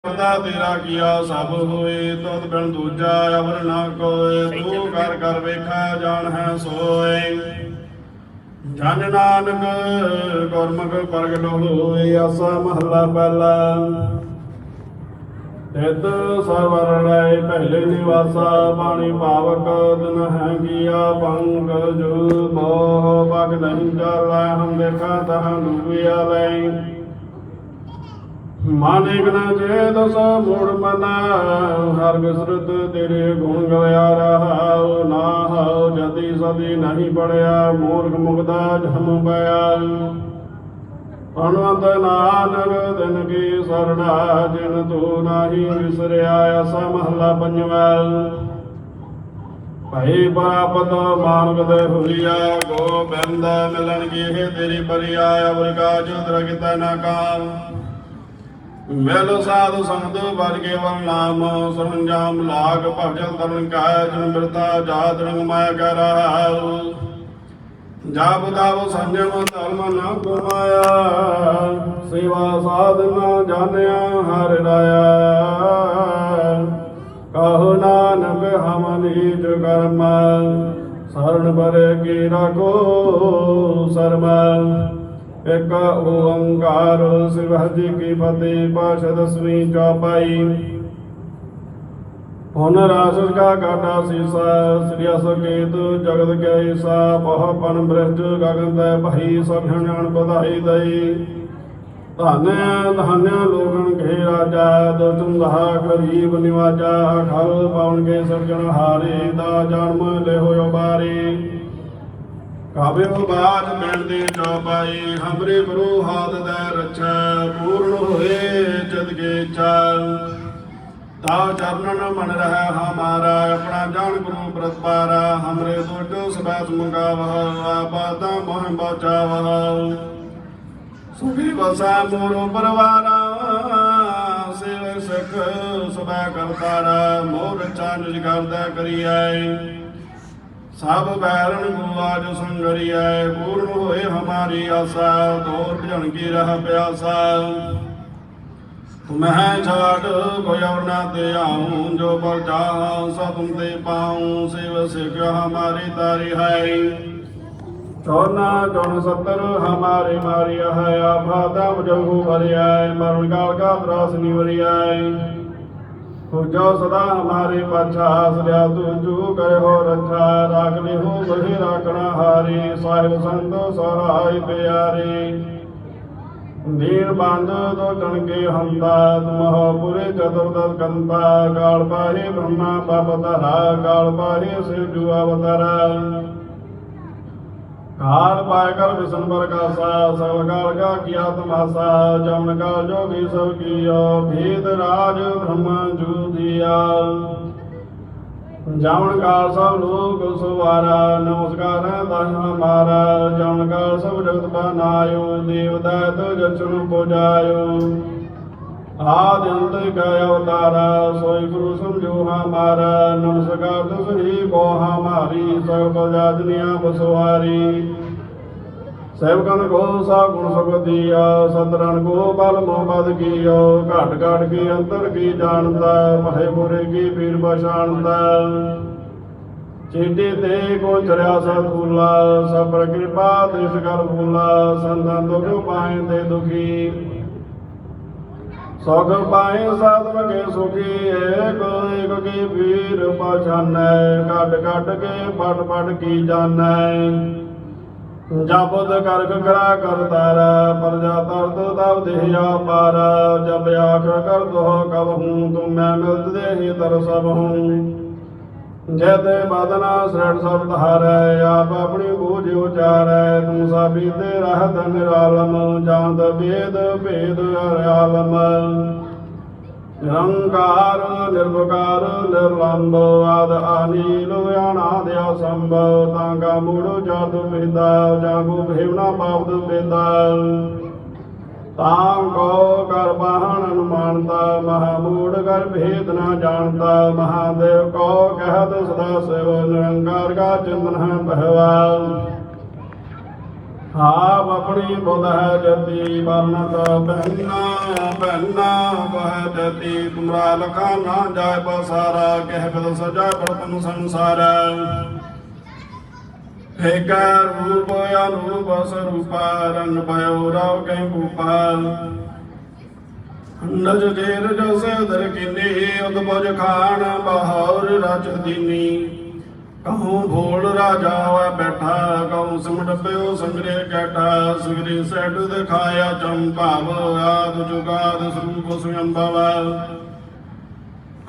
पता तेरा किया सब होए तद बिन दूजा अवर ना कोय तू कर कर वेखा जान है सोए जन नानक गुरमुख प्रगट होए आसा महला पहला ਤਿਤ ਸਰਵਰ ਲੈ ਪਹਿਲੇ ਨਿਵਾਸਾ ਪਾਣੀ ਪਾਵਕ ਦਿਨ ਹੈ ਕੀਆ ਪੰਕਜ ਮੋਹ ਬਗ ਨਹੀਂ ਜਾਲਾ ਹਮ ਦੇਖਾ ਤਹਾਂ ਡੂਬਿਆ ਲੈ ਮਾਨਿਕ ਨ ਜੇ ਦਸ ਮੂੜ ਮਨਾ ਹਰ ਬਿਸਰਤ ਤੇਰੇ ਗੁਣ ਗਲਿਆ ਰਹਾਉ ਨਾ ਹਉ ਜਦੀ ਸਦੀ ਨਹੀਂ ਪੜਿਆ ਮੂਰਖ ਮੁਗਦਾ ਜਮ ਪਿਆ ਅਨੰਤ ਨਾਨਕ ਦਿਨ ਕੀ ਸਰਣਾ ਜਿਨ ਤੂੰ ਨਾਹੀ ਵਿਸਰਿਆ ਐਸਾ ਮਹਲਾ ਪੰਜਵਾ ਭਈ ਪ੍ਰਾਪਤ ਮਾਨਕ ਦੇ ਹੁਰੀਆ ਗੋਬਿੰਦ ਮਿਲਣ ਕੀ ਹੈ ਤੇਰੀ ਬਰੀਆ ਅਵਰ ਕਾਜ ਦਰਗਿਤ ਨਾ ਕਾਮ ਮਿਲ ਸਾਧ ਸੰਤ ਵਰਗੇ ਵਰ ਨਾਮ ਸਰੰਜਾਮ ਲਾਗ ਭਜਨ ਤਰਨ ਕਾਇ ਜਨ ਬਿਰਤਾ ਜਾਤ ਰੰਗ ਮਾਇਆ ਕਰ ਰਹਾਉ ਜਪ ਤਪ ਸੰਜਮ ਧਰਮ ਨ ਗੁਮਾਇਆ ਸੇਵਾ ਸਾਧਨਾ ਜਾਣਿਆ ਹਰਿ ਰਾਇਆ ਕਹੋ ਨਾਨਕ ਹਮ ਨੀਚ ਕਰਮ ਸਰਣ ਬਰੇ ਕੀ ਰਾਖੋ ਸਰਮ ਇਕ ਓੰਕਾਰ ਸਿਵ ਜੀ ਕੀ ਫਤਿਹ ਪਾਤਸ਼ਾਹ ਦਸਵੀਂ ਚੌਪਾਈ ਹੁਣ ਰਾਸਸ ਕਾ ਕਾਟਾ ਸੀਸਾ ਸ੍ਰੀ ਅਸ ਕੇਤ ਜਗਤ ਕੇ ਈਸਾ ਬਹੁ ਪਨ ਬ੍ਰਿਸ਼ਟ ਗਗਨ ਤੈ ਭਈ ਸਭ ਜਾਣ ਬਧਾਈ ਦਈ ਧੰਨ ਧੰਨ ਲੋਗਨ ਘੇ ਰਾਜਾ ਦੁਰਤੁੰਗਾ ਗਰੀਬ ਨਿਵਾਜਾ ਖਲ ਪਾਉਣ ਕੇ ਸਜਣ ਹਾਰੇ ਦਾ ਜਨਮ ਲੈ ਹੋਇ ਬਾਰੇ ਕਾਬੇ ਬਾਜ ਮਿਲ ਦੇ ਚੌਪਾਈ ਹਮਰੇ ਗੁਰੂ ਹਾਥ ਦੇ ਰੱਛਾ ਪੂਰਨ ਹੋਏ ਜਦ ਕੇ ਚਾਲ ਤਾ ਚਰਨਨ ਮਨ ਰਹਿ ਹਮਾਰਾ ਆਪਣਾ ਜਾਣ ਗੁਰੂ ਪ੍ਰਤਪਾਰਾ ਹਮਰੇ ਦੁਰਜੋ ਸਬੈਸ ਮੰਗਾਵਹ ਆਬਾਦਾ ਮੋਹ ਬਚਾਵਹ ਸੁਖੀ ਵਸੈ ਮੋਰੋ ਪਰਵਾਰਾ ਸੇਵ ਸਿੱਖ ਸਬੈ ਕਰਤਾਰਾ ਮੋਰ ਚਾਨਜ ਕਰਦਾ ਕਰੀਐ ਸਭ ਬੈਰਨ ਗੁਆਜ ਸੰਗਰੀਐ ਪੂਰਨ ਹੋਏ ਹਮਾਰੀ ਆਸਾ ਦੌਰ ਭਜਣ ਕੀ ਰਹਿ ਪਿਆਸਾ ਮੈਂ ਛਾੜ ਕੋਈ ਔਰ ਨਾ ਤੇ ਆਉਂ ਜੋ ਬਲ ਚਾਹਾਂ ਸੋ ਤੁਮ ਤੇ ਪਾਉਂ ਸਿਵ ਸਿੱਖ ਹਮਾਰੀ ਤਾਰੀ ਹੈ ਚੌਨਾ ਚੌਨ 70 ਹਮਾਰੇ ਮਾਰਿਆ ਹੈ ਆਫਾਤਾ ਜਗੂ ਭਰਿਆ ਮਰਨ ਕਾਲ ਕਾ ਤਰਾਸ ਨਿਵਰਿਆ ਹੋ ਜੋ ਸਦਾ ਹਮਾਰੇ ਪਾਛਾ ਸਰਿਆ ਤੁਜੂ ਕਰੇ ਹੋ ਰੱਖਾ ਰਾਖ ਲੈ ਹੋ ਬਹਿ ਰਾਖਣਾ ਹਾਰੀ ਸਾਹਿਬ ਸੰਤੋ ਸਹਾਈ ਪਿਆਰੇ ਦੀਨ ਬੰਦ ਦੋ ਟਣਕੇ ਹੰਦਾ ਮਹਾਪੁਰੇ ਚਤੁਰਦਸ ਕੰਤਾ ਕਾਲ ਪਾਹੇ ਬ੍ਰਹਮਾ ਬਾਪ ਧਰਾ ਕਾਲ ਪਾਹੇ ਸਿਵ ਜੂ ਅਵਤਾਰਾ ਕਾਲ ਪਾਇ ਕਰ ਵਿਸ਼ਨ ਪ੍ਰਕਾਸ਼ਾ ਸਗਲ ਕਾਲ ਕਾ ਕੀਆ ਤਮਾਸਾ ਜਮਨ ਕਾਲ ਜੋਗੀ ਸਭ ਕੀਓ ਭੇਦ ਰਾਜ ਬ੍ਰਹਮਾ ਜੂ ਦੀਆ ਜਾਵਣ ਕਾਲ ਸਭ ਲੋਕ ਸੁਵਾਰਾ ਨਮਸਕਾਰ ਦਾਨ ਹਮਾਰਾ ਜਾਵਣ ਕਾਲ ਸਭ ਜਗਤ ਬਨਾਇਓ ਦੇਵਤਾ ਤੋ ਜਚਨ ਪੁਜਾਇਓ ਆਦ ਅੰਤ ਕੈ ਅਵਤਾਰਾ ਸੋਈ ਗੁਰੂ ਸਮਝੋ ਹਮਾਰਾ ਨਮਸਕਾਰ ਤੁਸਹੀ ਕੋ ਹਮਾਰੀ ਸਭ ਪ੍ਰਜਾ ਦੁਨੀਆ ਬਸਵਾਰੀ ਸੇਵਕਨ ਕੋ ਸਾ ਗੁਣ ਸੁਖਦੀਆ ਸਤਰਨ ਕੋ ਬਲ ਮੋਹ ਬਦ ਕੀਓ ਘਟ ਘਟ ਕੀ ਅੰਤਰ ਕੀ ਜਾਣਦਾ ਮਹੇ ਮੁਰੇ ਕੀ ਪੀਰ ਪਛਾਣਦਾ ਚੇਤੇ ਤੇ ਕੋ ਚਰਿਆ ਸਤੂਲਾ ਸਭ ਕਿਰਪਾ ਤਿਸ ਕਰ ਫੂਲਾ ਸੰਤਾਂ ਦੁਖ ਪਾਏ ਤੇ ਦੁਖੀ ਸੁਖ ਪਾਏ ਸਾਧਨ ਕੇ ਸੁਖੀ ਏਕ ਏਕ ਕੀ ਪੀਰ ਪਛਾਨੈ ਘਟ ਘਟ ਕੇ ਪਟ ਪਟ ਕੀ ਜਾਣੈ ਜਪਤ ਕਰਕ ਕਰਾ ਕਰਤਾਰਾ ਪਰਜਾ ਤਰਤ ਤਬ ਦੇਹਿਆ ਪਾਰਾ ਜਬ ਆਖ ਕਰ ਦੋ ਕਬ ਹੂੰ ਤੁਮ ਮੈਂ ਮਿਲਤ ਦੇਹੀ ਤਰ ਸਭ ਹੂੰ ਜੈਤੇ ਬਦਨਾ ਸ੍ਰਣ ਸਭ ਧਾਰੈ ਆਪ ਆਪਣੀ ਬੂਝ ਉਚਾਰੈ ਤੂੰ ਸਾਬੀ ਤੇ ਰਹਤ ਨਿਰਾਲਮ ਜਾਣਦ ਵੇਦ ਭੇਦ ਅਰਿਆਲਮ ਨਿਰੰਕਾਰ ਨਿਰਵਕਾਰ ਨਿਰਲੰਭ ਆਦ ਆਨੀਲ ਅਨਾਦਿ ਅਸੰਭਵ ਤਾਂਗਾ ਮੂੜ ਜਦ ਵੇਦਾ ਜਾਗੋ ਭੇਵਨਾ ਪਾਵਦ ਵੇਦਾ ਤਾਂ ਕੋ ਕਰ ਬਾਹਣ ਅਨੁਮਾਨਤਾ ਮਹਾਮੂੜ ਕਰ ਭੇਦ ਨਾ ਜਾਣਤਾ ਮਹਾਦੇਵ ਕੋ ਕਹਿਤ ਸਦਾ ਸਿਵ ਨਿਰੰਕਾਰ ਕਾ ਚਿੰਤਨ ਹੈ ਬਹਿਵਾ आप अपनी बुध है जति बरनत पहना पहना कह जति तुमरा लखा ना जाय पसारा कह पद सजा प्रथम संसार एक रूप अनूप स्वरूप रंग भयो राव कहीं भूपा नज जेर जसे दर किनी उदबज खान बहौर रच दीनी कहूँ भोल राजा हुआ बैठा कहूँ सिमट प्यो संग्रह कैठा सिगरी सेठ दिखाया चंपाव आद जुगाद स्वरूप स्वयं भव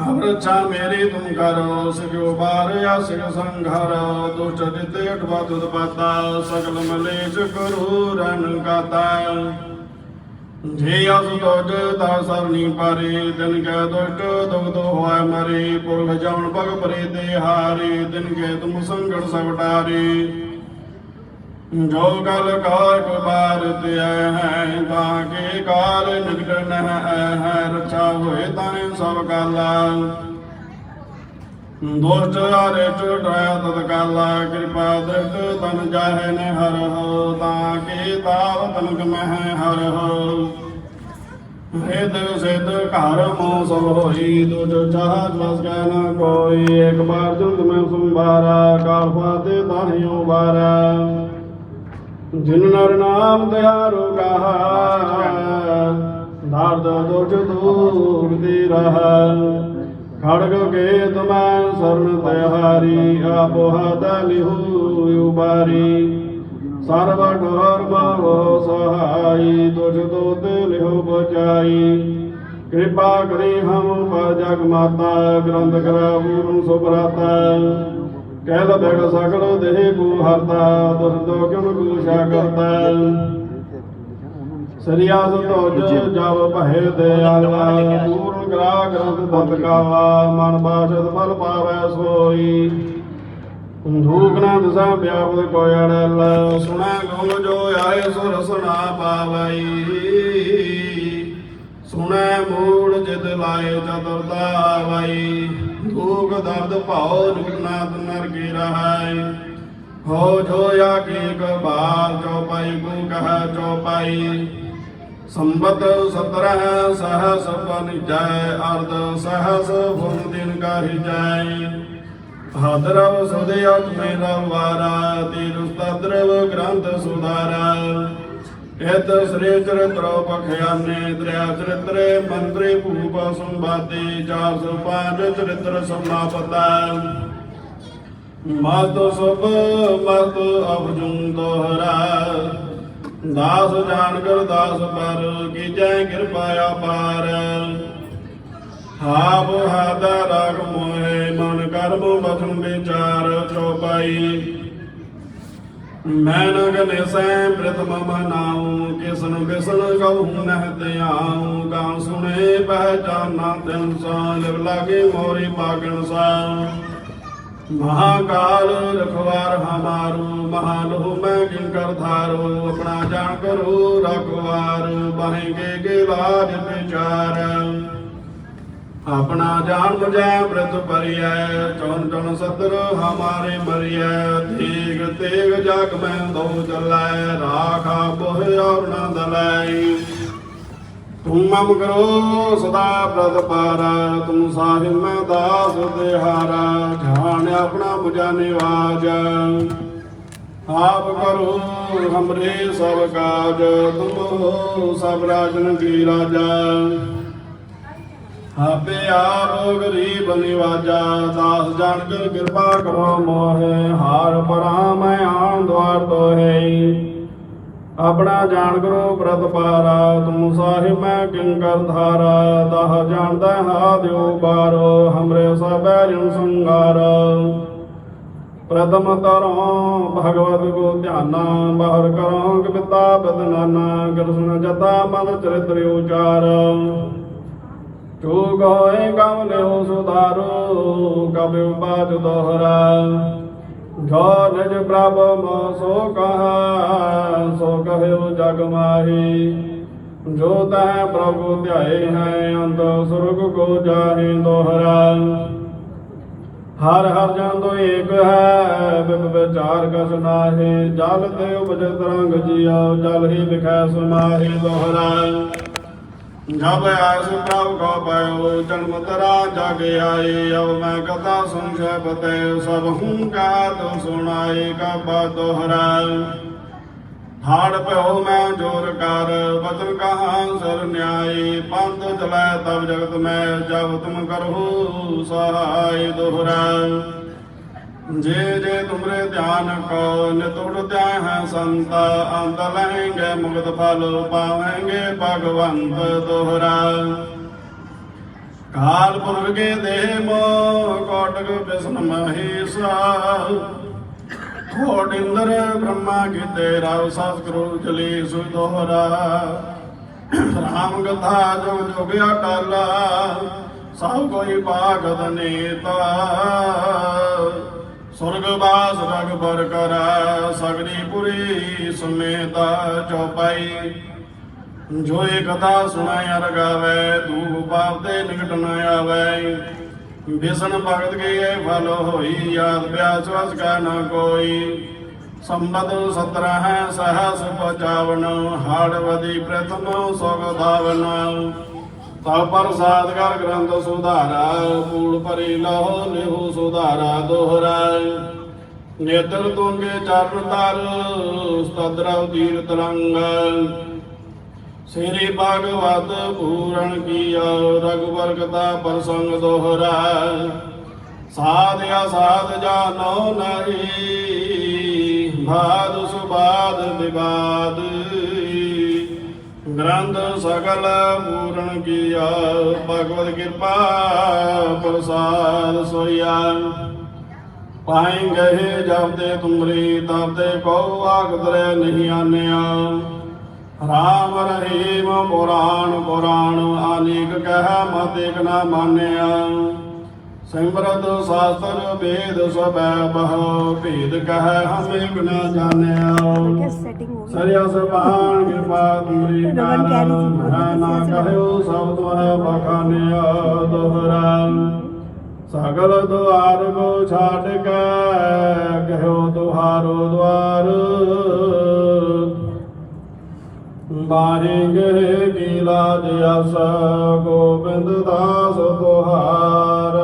अब रक्षा मेरी तुम करो सिगो बार या सिग संघार दुष्ट जिते अठवा तुद पाता सकल मलेश करो रन गाता जे असुतोज दासरनी पारे दिन के दुष्ट दुग्ध होय मरे पुरख जवन पग परे ते हारे दिन के तुम संकट सबटारे जो कल काल बार ते है ताके काल निकट न है रक्षा होए ताने सब काला दोष आरे चुटाया तत्काला कृपा दृष्ट तन जाहे ने हर हो ताके ताव तनक मह हर हो वेद सिद्ध कार मोह सब होई दुज चाह बस न कोई एक बार जुग में संभारा काल फाते ताहियों बारा जिन नर नाम दयारु कहा नारद दोष दूर दी रहा खड़ग के तुम्हें शरण तहारी आपो हाथ लिहु उबारी सर्व धर्म हो सहाई तुझ दूत लिहु बचाई कृपा करी हम पर जग माता ग्रंथ करा पूर्ण सुभ्राता कैल बेग सकल देह को हरता दुष्ट क्यों कुशा करता सरियास तोज जब पहे दयाला पूर्ण ग्राह ग्रंथ तत्काला मन बासत फल पावै सोई धूक न दिशा व्यापत कोय अड़ल सुना गौल जो आए सुर सुना पावई सुने मूड जित लाए चतुरता वई धूक दर्द भाव निकटनाथ नर की रहाय हो जो या की बार चौपाई को कह चौपाई संबत 17 सहस बन जाय अर्ध सहस भुन दिन का ही जाय भाद्रव सुदयत में रवारा तिरुस्तद्रव ग्रंथ सुधारा एत श्री चरित्र पखयाने त्रया चरित्र मंत्री भूप संवादे 405 चरित्र समापता मस्त शुभ मस्त अभजुन दोहरा दास जानकर दास पर की जय कृपा अपार आप हादा राग मोहे मन कर्म बचन विचार चौपाई मैं न गने से प्रथम मनाऊं किसन बिसन कहूँ नहते आऊं गाँव सुने पहचाना तिन सा लिव लागे मोरी पागन सा महाकाल रखवार हमारू महालोह मैं किंकर धारो अपना जान करो रखवार बहेंगे के लाज विचार अपना जान मुझे व्रत परिय चौन चौन सतर हमारे मरिय तेग तेग जग में दो चलाए राखा बोहे और न दलाई तुम मम करो सदा व्रत पारा तुम साहिब में दास देहारा जान अपना मुझा निवाज आप करो हमरे सब काज तुम हो सब राजन की राजा आपे आप गरीब निवाजा दास जानकर कृपा करो मोहे हार परा मैं आन द्वार तो है अपना जान करो व्रत पारा तुम साहिब मैं किंकर धारा दाह जानता हा देव बारो हमरे सब संगार प्रथम तरो भगवत को ध्याना बाहर करो कविता बदनाना कृष्ण जता मद चरित्र उचार चूक होए कमले हो सुधारो कभी बाज दोहरा जो निज प्रभु सो कहा सो कहे जग माही जो तह प्रभु ध्याए हैं अंत स्वर्ग को जाहे दोहरा ਹਰ ਹਰ ਜਨ ਤੋਂ ਏਕ ਹੈ, ਬਿਬ ਵਿਚਾਰ ਕਛ ਨਾਹੀ। ਜਲ ਤੇ ਉਪਜ ਤਰੰਗ ਜਿਉ, ਜਲ ਹੀ ਵਿਖੈ ਸਮਾਹੀ। ਦੋਹਰਾ ਜਬ ਆਸ ਪ੍ਰਭ ਕੋ ਪਾਇਓ, ਜਨਮ ਤਰਾ ਜਗ ਆਏ। ਅਬ ਮੈਂ ਕਥਾ ਸੰਸ਼ੈ ਬਤੈ, ਸਭ ਹੂੰ ਕਹਾਤ ਸੁਣਾਏ। ਕਬਾ ਦੋਹਰਾ ਹਾੜ ਭਇਓ ਮੈਂ ਜੋਰ ਕਰ, ਬਚਨ ਕਹਾਂ ਸਰ ਨਿਆਏ। ਪੰਥ ਚਲੈ ਤਬ ਜਗਤ ਮੈਂ, ਜਬ ਤੁਮ ਕਰਹੁ ਸਹਾਈ। ਦੋਹਰਾ ਜੇ ਜੇ ਤੁਮਰੇ ਧਿਆਨ ਕੋ, ਨਿਤ ਉਠਦਿਆ ਹੈ ਸੰਤਾ। ਅੰਤ ਲਹਿੰਗੇ ਮੁਕਤ ਫਲ, ਪਾਵੈਂਗੇ ਭਗਵੰਤ। ਦੋਹਰਾ ਕਾਲ ਪੁਰਖ ਕੇ ਦੇਹ ਮੋਹ, ਕੋਟਕ ਬਿਸ਼ਨ ਮਹੇਸ਼ਾ। ਕੋਟ ਇੰਦਰ ਬ੍ਰਹਮਾ ਕੀਤੇ, ਰਾਵ ਸਤਿਗੁਰੂ ਚਲੀਸ। ਦੋਹਰਾ ਰਾਮ ਕਥਾ ਜੁਗ ਜੁਗ ਅਟਲ, ਸਭ ਕੋਈ ਭਾਗਤ ਨੀਤਾ। ਸੁਰਗ ਬਾਸ ਰਗਬਰ ਕਰੈ, ਸਗਰੀ ਪੁਰੀ ਸਮੇਤਾ। ਚੌਪਾਈ ਜੋ ਇਹ ਕਥਾ ਸੁਣਾਇ ਅਰ ਗਾਵੈ, ਦੂਖ ਪਾਪ ਤੇ ਨਿਕਟ ਨ ਆਵੈ। ਬਿਸ਼ਨ ਭਗਤ ਕੇ ਫਲ ਹੋਈ, ਯਾਦ ਬਿਆਸ ਵਸ ਕਾ ਨ ਕੋਈ। ਸੰਬਤ 17 ਸਹਸ 55, ਹਾੜਵਦੀ ਪ੍ਰਥਮ ਸੁਖ ਧਾਵਨ। ਤਬ ਪ੍ਰਸਾਦ ਕਰ ਗ੍ਰੰਥ ਸੁਧਾਰਾ, ਕੂੜ ਭਰੀ ਲਹੋ ਲਿਹੂ ਸੁਧਾਰਾ। ਦੋਹਰਾ ਨੇਤਰ ਤੁੰਗੇ ਚਰਨ ਤਰ, ਸਤਿ ਤੀਰ ਤਰੰਗ। ਸ੍ਰੀ ਭਾਗਵਤ ਪੂਰਨ ਕੀਆ, ਰਘੁਬਰ ਕਥਾ ਪ੍ਰਸੰਗ। ਦੋਹਰਾ ਸਾਧ ਅਸਾਧ ਜਾਨੋ ਨਹੀਂ, ਬਾਦ ਸੁਬਾਦ ਵਿਵਾਦ। ਗ੍ਰੰਥ ਸਗਲ ਪੂਰਨ ਕੀਆ, ਭਗਵਤ ਕਿਰਪਾ ਪ੍ਰਸਾਦ ਸੋਇਆ। ਪਾਈ ਗਏ ਜਬ ਤੇ ਤੁਮਰੀ, ਤਬ ਤੇ ਕਉ ਆਖਦਰੇ ਨਹੀਂ ਆਨਿਆ। ਰਾਮ ਰਹੀਮ ਪੁਰਾਣ ਪੁਰਾਣ, ਅਨੇਕ ਕਹਿ ਮਤ ਏਕ ਨਾ ਮਾਨਿਆ। ਸਿਮਰਤ ਸ਼ਾਸਤਰ ਵੇਦ ਸਭੈ ਬਹੁ, ਭੇਦ ਕਹਿ ਹਮ ਏਕ ਨਾ ਜਾਣਿਆ। ਸਰਿਆ ਸਭਾਨ ਕਿਰਪਾ ਤੁਮਰੀ ਕਰ, ਮੈਂ ਨਾ ਕਹਿਓ ਸਭ ਤੁਮਹਿ ਬਖਾਨਿਆ। ਦੋਹਰਾ ਸਗਲ ਦੁਆਰ ਕੋ ਛਾੜ ਕੇ, ਕਹਿਓ ਤੁਹਾਰੋ ਦੁਆਰ। ਬਾਰਿੰਗੇ ਕੀ ਲਾਜ ਅਸ, ਗੋਬਿੰਦ ਦਾਸ ਤੁਹਾਰ।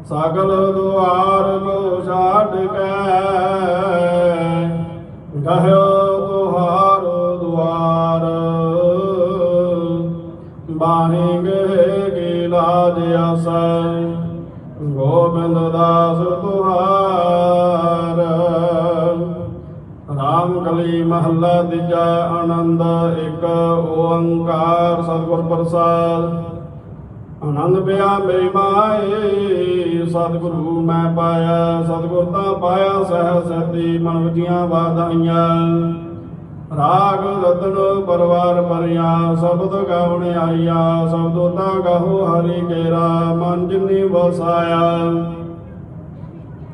ਸਗਲ ਦੁਆਰ ਕੋ ਛਾੜ ਕੇ, ਕਹਿਓ ਤੁਹਾਰੋ ਦੁਆਰ। ਬਾਰਿੰਗੇ ਕੀ ਲਾਜ ਅਸ, ਗੋਬਿੰਦ ਦਾਸ ਤੁਹਾਰ। ਰਾਮ ਕਲੀ ਮਹੱਲਾ ਤੀਜਾ, ਆਨੰਦ ਇੱਕ ਓੰਕਾਰ ਸਤਿਗੁਰ ਪ੍ਰਸਾਦ। ਆਨੰਦ ਪਿਆ ਮੇਰੀ ਮਾਏ, ਸਤਿਗੁਰੂ ਮੈਂ ਪਾਇਆ। ਸਤਿਗੁਰ ਤਾਂ ਪਾਇਆ ਸਹਿ ਸਤੀ, ਮਨ ਵਜੀਆਂ ਵਾਧਾਈਆਂ। ਰਾਗ ਰਤਨ ਪਰਵਾਰ ਭਰਿਆ, ਸ਼ਬਦ ਗਾਵਣ ਆਈਆ। ਸ਼ਬਦੋ ਤਾਂ ਗਾਹੋ ਹਰੀ ਕੇਰਾ, ਮਨ ਜਿਨੀ ਵਸਾਇਆ।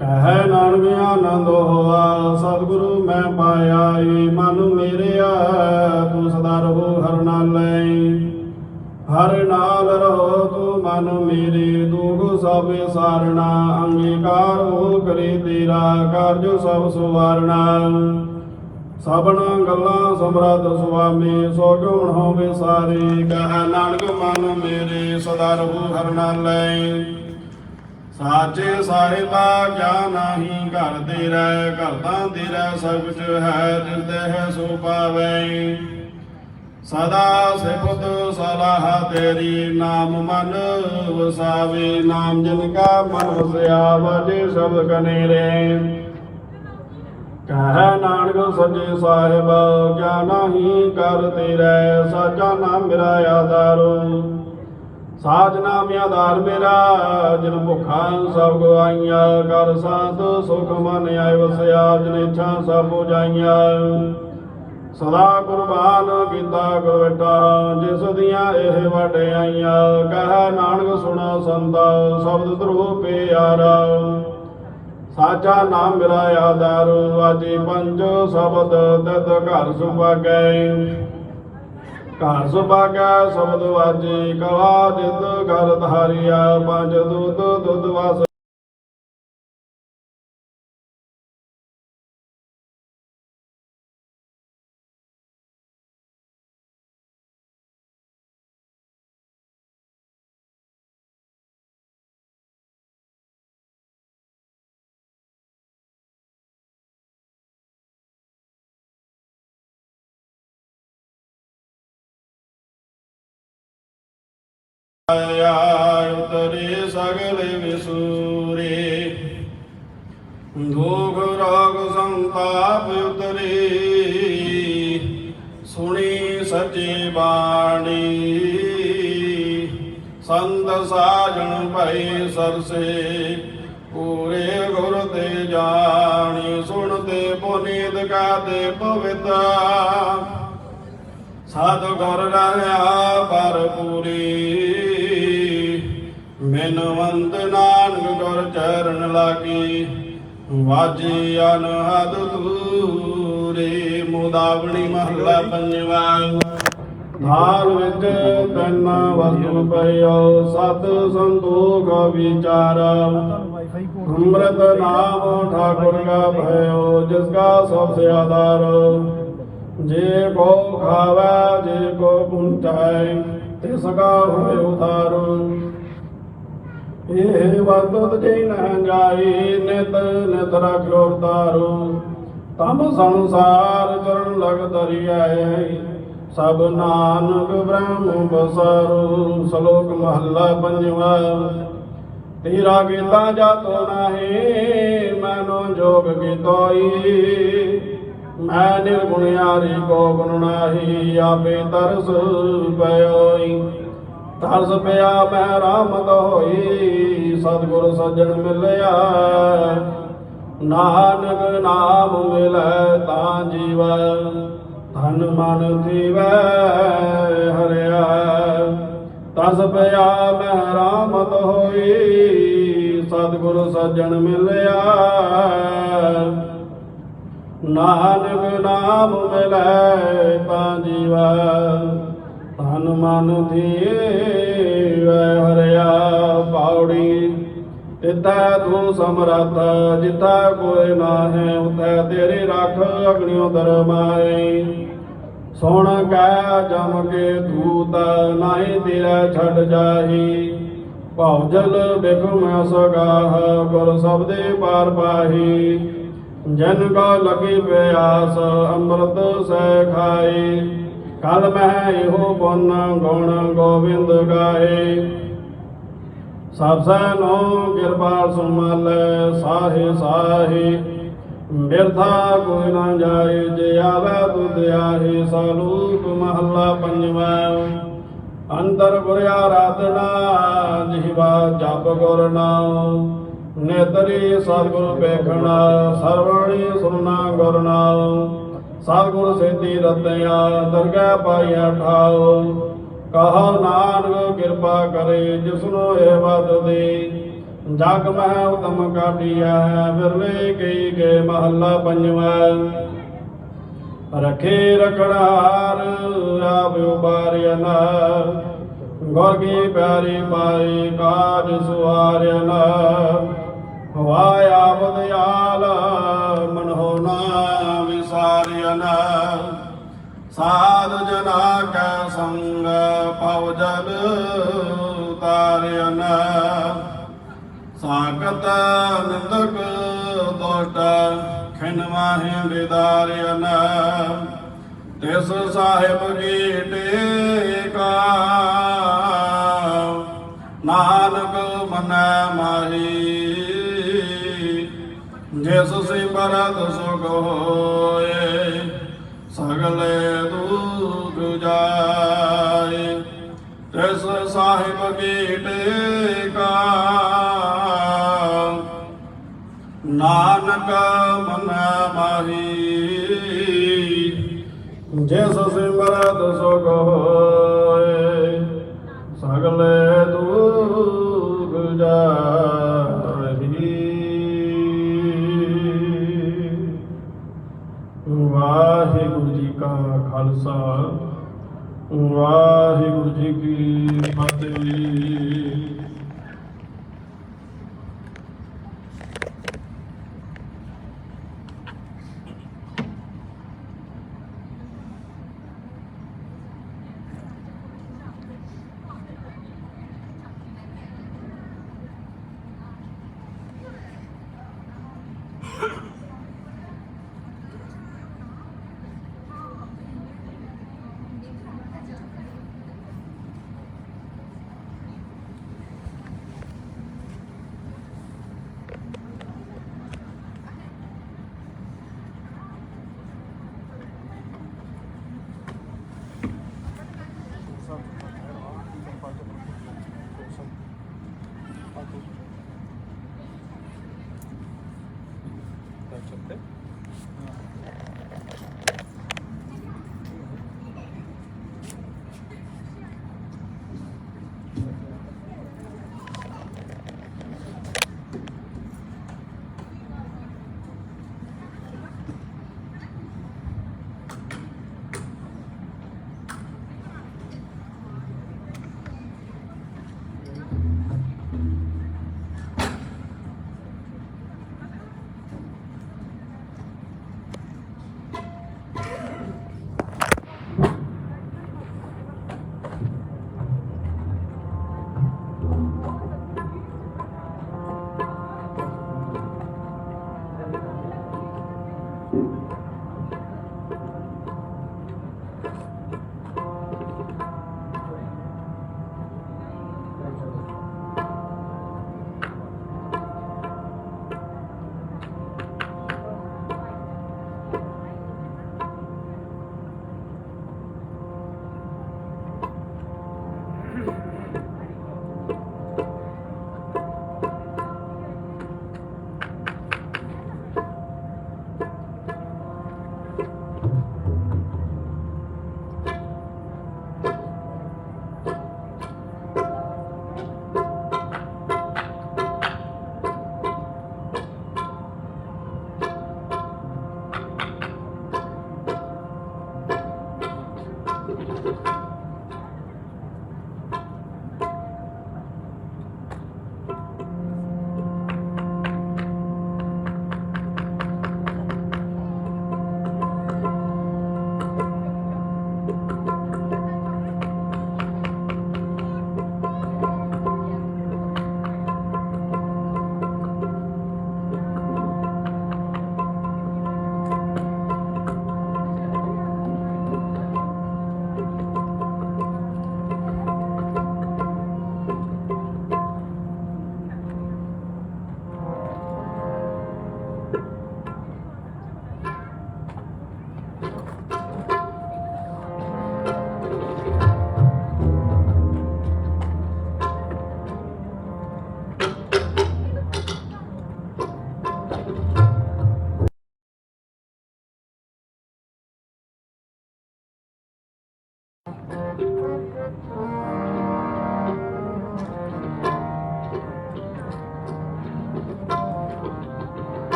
ਕਹਿ ਨਾਨਕ ਆਨੰਦ ਹੋਆ, ਸਤਿਗੁਰੂ ਮੈਂ ਪਾਇਆ। ਏ ਮਨ ਮੇਰਿਆ ਤੂੰ ਸਦਾ ਰਹੋ ਹਰਿ ਨਾਲੇ। ਹਰਿ ਨਾਲ ਰਹੋ ਤੂੰ ਮਨ ਮੇਰੇ, ਦੁਖ ਸਭ ਸਾਰਣਾ। ਅੰਗੀਕਾਰ ਹੋ ਕਰੇ ਤੇਰਾ, ਕਾਰਜ ਸਭ ਸੁਵਾਰਣਾ। ਸਭਨਾ ਗੱਲਾਂ ਸਮਰੱਥ ਸੁਆਮੀ, ਸੋ ਗੁਣ ਹੋਵੇ ਸਾਰੇ। ਕਹਿ ਨਾਨਕ ਮਨ ਮੇਰੇ ਸਦਾ ਰਹੋ ਹਰਿ ਨਾਲੇ। ਸਾਚੇ ਸਾਹਿਬਾ ਕਿਆ ਨਾਹੀ, ਘਰ ਤੇਰਾ ਘਰ ਤਾਂ ਤੇਰਾ ਸਭ ਕੁਛ ਹੈ। ਜਿਸ ਦੇਹ ਸੋ ਪਾਵੈ, ਸਦਾ ਸਿਫਤ ਸਲਾਹ ਤੇਰੀ। ਨਾਮ ਮਨ ਵਸਾਵੇ, ਨਾਮ ਜਿਨ ਕਾ ਮਨ ਵਸਿਆ। ਵਾਜੇ ਸ਼ਬਦ ਕਨੇਰੇ, ਕਹਿ ਨਾਨਕ ਸੱਚੇ ਸਾਹਿਬ ਕਿਆ ਨਾਹੀ, ਕਰ ਤੇਰਾ ਸਾਚਾ ਨਾਮ ਮੇਰਾ ਆਧਾਰੋ। ਸਾਜ ਨਾਮ ਆਧਾਰ ਮੇਰਾ, ਜਿਨ ਭੁੱਖਾ ਸਭ ਗਵਾਈਆਂ। ਕਰ ਸਾਧ ਸੁਖ ਮਨ ਆਏ ਵਸਿਆ, ਜਿਨ ਇੱਛਾ ਸਭ ਪੁਜਾਈਆਂ। ਸਦਾ ਕੁਰਬਾਨ ਕੀਤਾ ਗੁਰ ਬੇਟਾ, ਜਿਸ ਦੀਆਂ ਇਹ ਵਡਿਆਈਆਂ। ਕਹਿ ਨਾਨਕ ਸੁਣੋ ਸੰਤਾ, ਸ਼ਬਦ ਧਰੋ ਪਿਆਰਾ। ਸਾਚਾ ਨਾਮ ਮੇਰਾ ਆਧਾਰ, ਵਾਜੇ ਪੰਜ ਸ਼ਬਦ ਤਿਤ ਘਰ ਸੁਭਾਗੈ। ਘਰ ਸੁਭਾਗੈ ਸ਼ਬਦ ਵਾਜੇ ਕਵਾ ਜਿਤ ਘਰ ਧਾਰਿਆ ਪੰਜ ਦੁੱਧ ਦੁੱਧ ਵਸ ਉਤਰੇ ਸਗਲ ਵਿਸੂਰੇ ਦੁਖ ਰੋਗ ਸੰਤਾਪ ਉਤਰੇ ਸੁਣੀ ਸੱਚੀ ਬਾਣੀ ਸੰਤ ਸਾਜਣ ਭਈ ਸਰਸੇ ਪੂਰੇ ਗੁਰ ਤੇ ਜਾਣੀ ਸੁਣਤੇ ਪੁਨੀਤ ਕਾਤੇ ਪਵਿੱਤਾ ਸਾਧ ਗੁਰ ਰਹਿਆ ਭਰਪੂਰੀ ਬਿਨਵੰਤ ਨਾਨਕ ਗੁਰ ਚਰਨ ਲਾਗੀ ਵਾਜੀ ਅਨਹਦ ਤੂਰੇ ਮੁਦਾਵਣੀ ਮਹਲਾ ਪੰਜਵਾ ਥਾਲ ਵਿੱਚ ਤਨ ਵਸਤੂ ਪਇਓ ਸਤ ਸੰਤੋਖ ਵਿਚਾਰ ਅੰਮ੍ਰਿਤ ਨਾਮ ਠਾਕੁਰ ਕਾ ਭਇਓ ਜਿਸ ਕਾ ਸਭ ਸੇ ਆਧਾਰ ਜੇ ਕੋ ਖਾਵੈ ਜੇ ਕੋ ਪੁੰਚਾਇ ਤਿਸ ਕਾ ਹੋਇ ਉਧਾਰ ਇਹ ਵਰਤੁਤ ਜੇ ਨ ਜਾਈ ਨਿਤ ਨਿਤ ਰਖਿਓ ਅਵਤਾਰੋ ਤਮ ਸੰਸਾਰ ਚਰਨ ਲਗ ਦਰਿਆਏ ਸਭ ਨਾਨਕ ਬ੍ਰਹਮ ਬਸਾਰੋ ਸ਼ਲੋਕ ਮਹੱਲਾ ਪੰਜਵਾ ਤੇਰਾ ਕੀਤਾ ਜਾਤੋ ਨਾਹੀ ਮੈਨੋ ਜੋਗ ਕੀਤੋਈ ਮੈਂ ਨਿਰਗੁਣਿਆਰੀ ਕੋ ਗੁਣ ਨਾਹੀ ਆਪੇ ਤਰਸ ਪਇਓਈ ਤਰਸ ਪਿਆ ਮੈਂ ਰਾਮਤ ਹੋਈ ਸਤਿਗੁਰ ਸੱਜਣ ਮਿਲਿਆ ਨਾਨਕ ਨਾਮ ਮਿਲੈ ਤਾਂ ਜੀਵੈ ਧਨ ਮਨ ਜੀਵੈ ਹਰਿਆ ਤਰਸ ਪਿਆ ਮੈਂ ਰਾਮਤ ਹੋਈ ਸਤਿਗੁਰ ਸੱਜਣ ਮਿਲਿਆ ਨਾਨਕ ਨਾਮ ਮਿਲੈ ਤਾਂ ਜੀਵੈ ਧਨ ਮਨ ਧੀਵੈ ਹਰਿਆ ਪੌੜੀ ਤਿੱਥੈ ਤੂੰ ਸਮਰੱਥ ਜਿੱਥੈ ਕੋਈ ਨਾਹੀਂ ਉਥੈ ਤੇਰੀ ਰੱਖ ਅਗਨਿਓ ਦਰਮਾਏ ਸੁਣ ਕੈ ਜਮ ਕੇ ਦੂਤ ਨਾਹੀਂ ਤੇਰੇ ਛੱਡ ਜਾਹੀ ਭਉ ਜਲ ਬਿਖਮ ਸਗਾਹ ਗੁਰ ਸਬਦੇ ਪਾਰ ਪਾਹੀ ਜਨ ਕੋ ਲਗੀ ਪਿਆਸ ਅੰਮ੍ਰਿਤ ਸਹਿ ਖਾਏ ਕਲ ਮਹਿ ਇਹੋ ਪੁੰਨ ਗੁਣ ਗੋਬਿੰਦ ਗਾਏ ਸਭ ਸੈ ਨੋ ਕਿਰਪਾਲ ਸੁਮਲ ਸਾਹੇ ਸਾਹੇ ਬਿਰਥਾ ਕੋਈ ਨਾ ਜਾਏ ਜੇ ਆਵੈ ਤੁਧ ਆਹੇ ਸਲੋਕ ਮਹੱਲਾ ਪੰਜਵਾ ਅੰਤਰ ਗੁਰ ਆਰਾਧਨਾ ਜਿਹਵਾ ਜਪ ਗੁਰ ਨਾਮ ਨੇਤਰੀ ਸਤਿਗੁਰ ਵੇਖਣਾ ਸਰਵਣੀ ਸੁਨਣਾ ਗੁਰ ਨਾਮ ਸਤਿਗੁਰ ਸੇਤੀ ਰਤਿਆ ਦਰਗਹਿ ਪਾਈਆ ਠਾਓ ਕਹੋ ਨਾਨਕ ਕਿਰਪਾ ਕਰੇ ਜਿਸਨੂੰ ਇਹ ਬਦ ਦੇ ਜਗ ਮਹਿ ਉਤਮ ਕਾਢੀਐ ਵਿਰਲੇ ਕਈ ਕੇ ਮਹੱਲਾ ਪੰਜਵਾ ਰਖੇ ਰਖਣਹਾਰ ਆਪ ਉਬਾਰਿਆ ਨਾ ਗੁਰ ਕੀ ਪਿਆਰੀ ਪਾਈ ਕਾਜ ਸੁਆਰਿਆ ਨਾ ਹਵਾਇਆ ਬਦਿਆਲ ਮਨੋ ਨਾ ਵਿਸਾਰਿਆ ਨਾ ਸਾਧ ਜਨਾ ਕੈ ਸੰਗ ਪਉ ਜਲ ਤਾਰਿਆ ਨਾ ਸਾਗਤ ਨਿੰਦਕ ਦੋਟ ਖਿਨ ਮਾਹਿ ਵਿਦਾਰਿਆ ਨਾ ਤਿਸ ਸਾਹਿਬ ਕੀ ਟੇਕਾ ਨਾਨਕ ਮਨੈ ਮਾਹੀ ਜਿਸ ਸਿਮਰਤ ਸੁਖ ਹੋਏ ਸਗਲੇ ਦੁਖ ਜਾਏ ਤਿਸ ਸਾਹਿਬ ਕੀ ਟੇਕਾ ਨਾਨਕ ਮਨੈ ਮਾਹੀ ਜਿਸ ਸਿਮਰਤ ਸੁਖ ਹੋਏ ਸਗਲੇ ਦੁਖ ਜਾਹੀ। ਵਾਹਿਗੁਰੂ ਜੀ ਕਾ ਖਾਲਸਾ ਵਾਹਿਗੁਰੂ ਜੀ ਕੀ ਫਤਿਹ।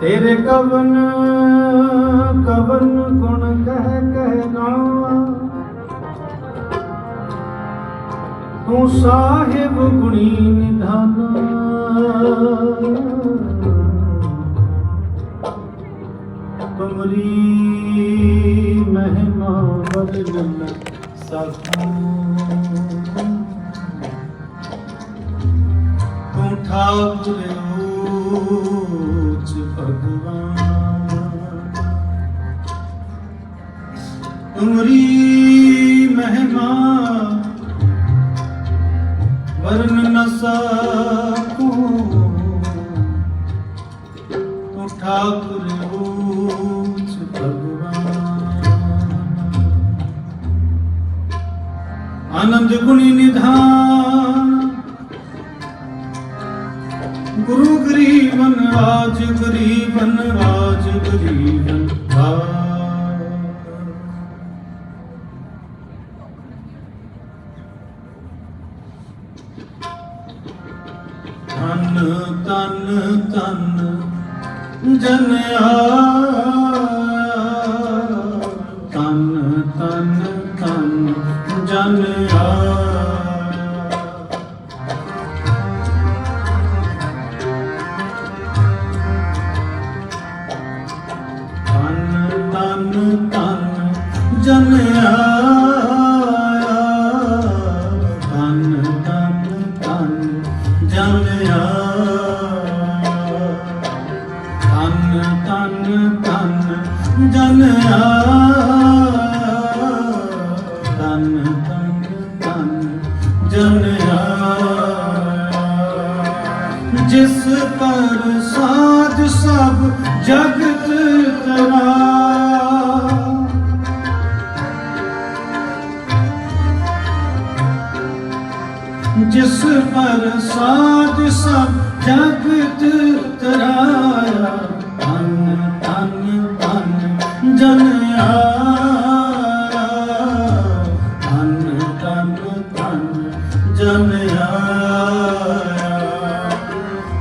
तेरे कवन कवन गुण कह गावा, तू साहिब गुणी निधाना। तुमरी महिमा बदल न सकूं, तू ठाकुर ऊच भगवान। तुमरी वर्ण न सकूं तो ठाकुर ऊंच भगवान। आनंद गुणी निधान गुरु गरीबन राज गरीबन राज गरीबन राज। धन तन तन जन तन तन तन जन तन तन तन जन तन तन तन जन तन तन जन तन तन तन जन जिस पर साध सब जगत तराया। जिस पर साध सब जगत तराया। तन तन तन जन तन तन तन जन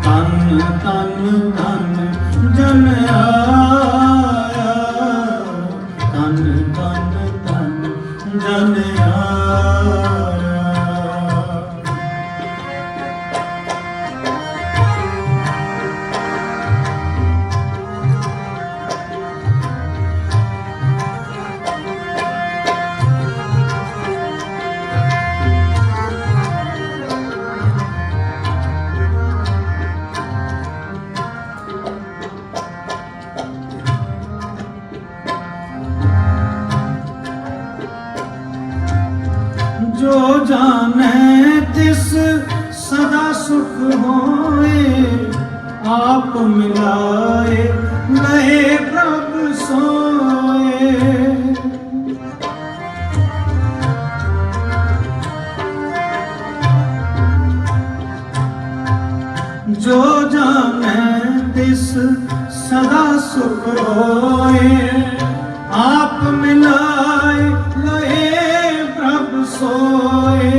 तन तन तन जन तन तन तन जन जो जाने तिस सदा सुख होए। आप मिलाए नए प्रभु सोए। जो जाने तिस सदा सुख होए। आप मिलाए नए प्रभु सोए।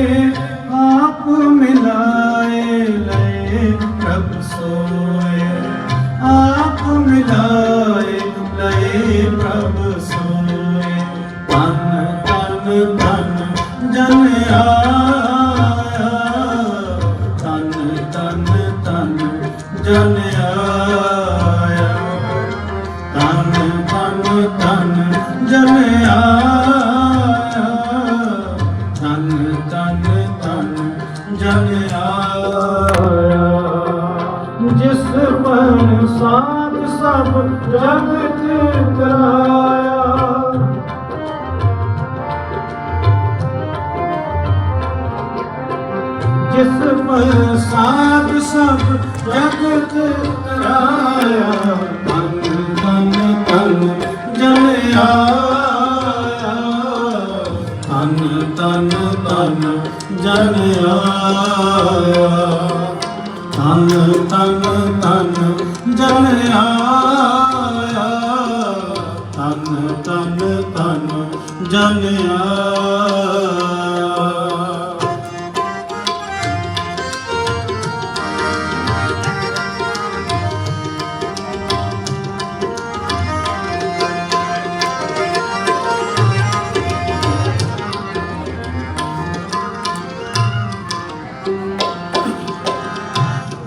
आप मिलाए लय प्रभु सोए। आप मिलाए लय प्रभु सोए। तन तन तन जन आया। तन तन तन जन आया। तन तन तन जन आया। तन तन तन जन आया। जिस पर साध सब जगत तराया। जिस पर साध सब जगत तराया। तन तन तन जन आया। तन तन तन जन आया। तन तन तन जन आया। तन तन तन जन आया।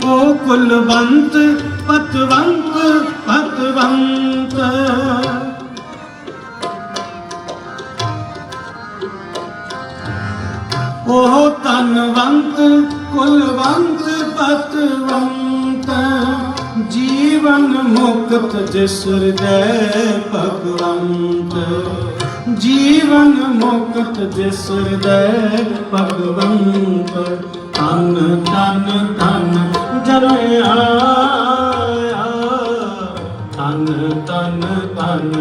ओ कुलवंत पतवंत पतवंत। ओ तनवंत कुलवंत पतवंत। जीवन मुक्त जिस हृदय भगवंत। जीवन मुक्त जिस हृदय भगवंत। ਧਨ ਧਨ ਧਨ ਜਨ ਆਇਆ, ਧਨ ਧਨ ਧਨ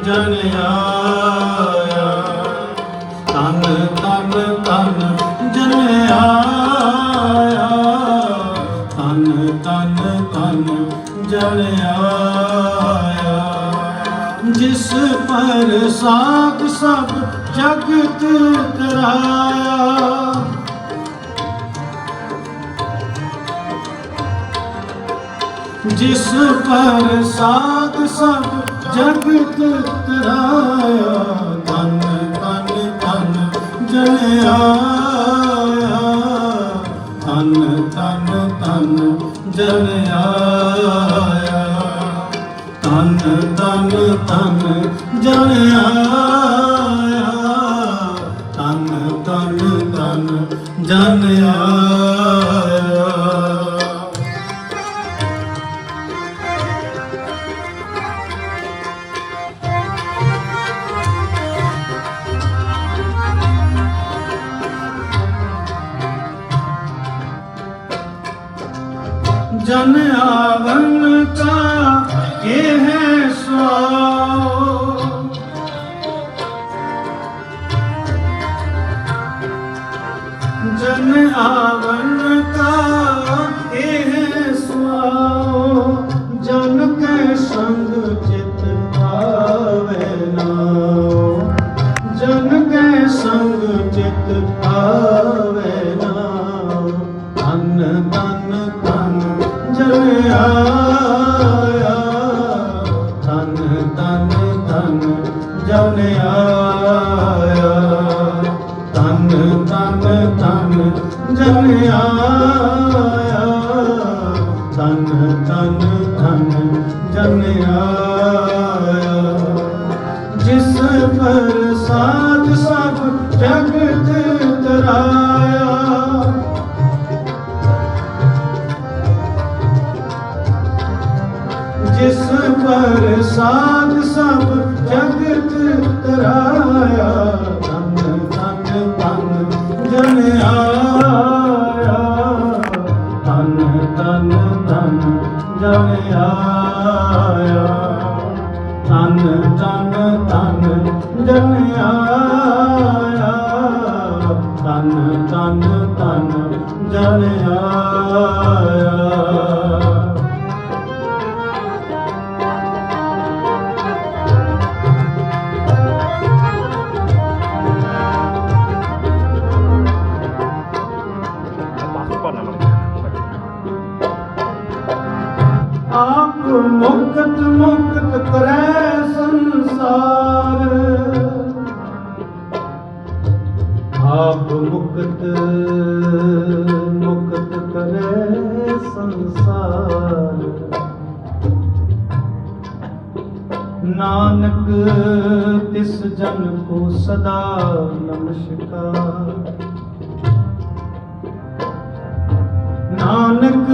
ਜਨ ਆਇਆ, ਧਨ ਧਨ ਧਨ ਜਨ ਆਇਆ, ਧਨ ਧਨ ਧਨ ਜਨ ਆਇਆ। ਜਿਸ ਪਰ ਸਾਧ ਸਭ ਜਗਤ ਤਰਾਇਆ, ਜਿਸ ਪਰ ਸਾਧ ਸਭ ਜਗਤ ਤਰਾਇਆ, ਧਨ ਧਨ ਧਨ ਜਨ ਆਇਆ, ਧਨ ਧਨ ਧਨ ਜਨ ਆਇਆ, ਧਨ ਧਨ ਧਨ ਜਨ ਆਇਆ, ਧਨ ਧਨ ਧਨ ਜਨ ਆਇਆ। जन आवन का ये है स्वाओ, जन आवन का ये है स्वाओ, जन के संग चित आवे नाओ, जन के संग चित आवे नाओ, धन धन धन जन आया, धन धन धन जन आया, धन धन धन जन आया, धन धन धन जन आया। जिस पर साध सब जगत तराया, जिस पर साध सब जगत तराया, धन धन धन जन आया, धन धन धन जन आया, धन धन धन जन आया, धन धन धन जन आया। आप मुक्त मुक्त करे संसार, आप मुक्त मुक्त करे संसार। नानक तिस जन को सदा नमस्कार, नानक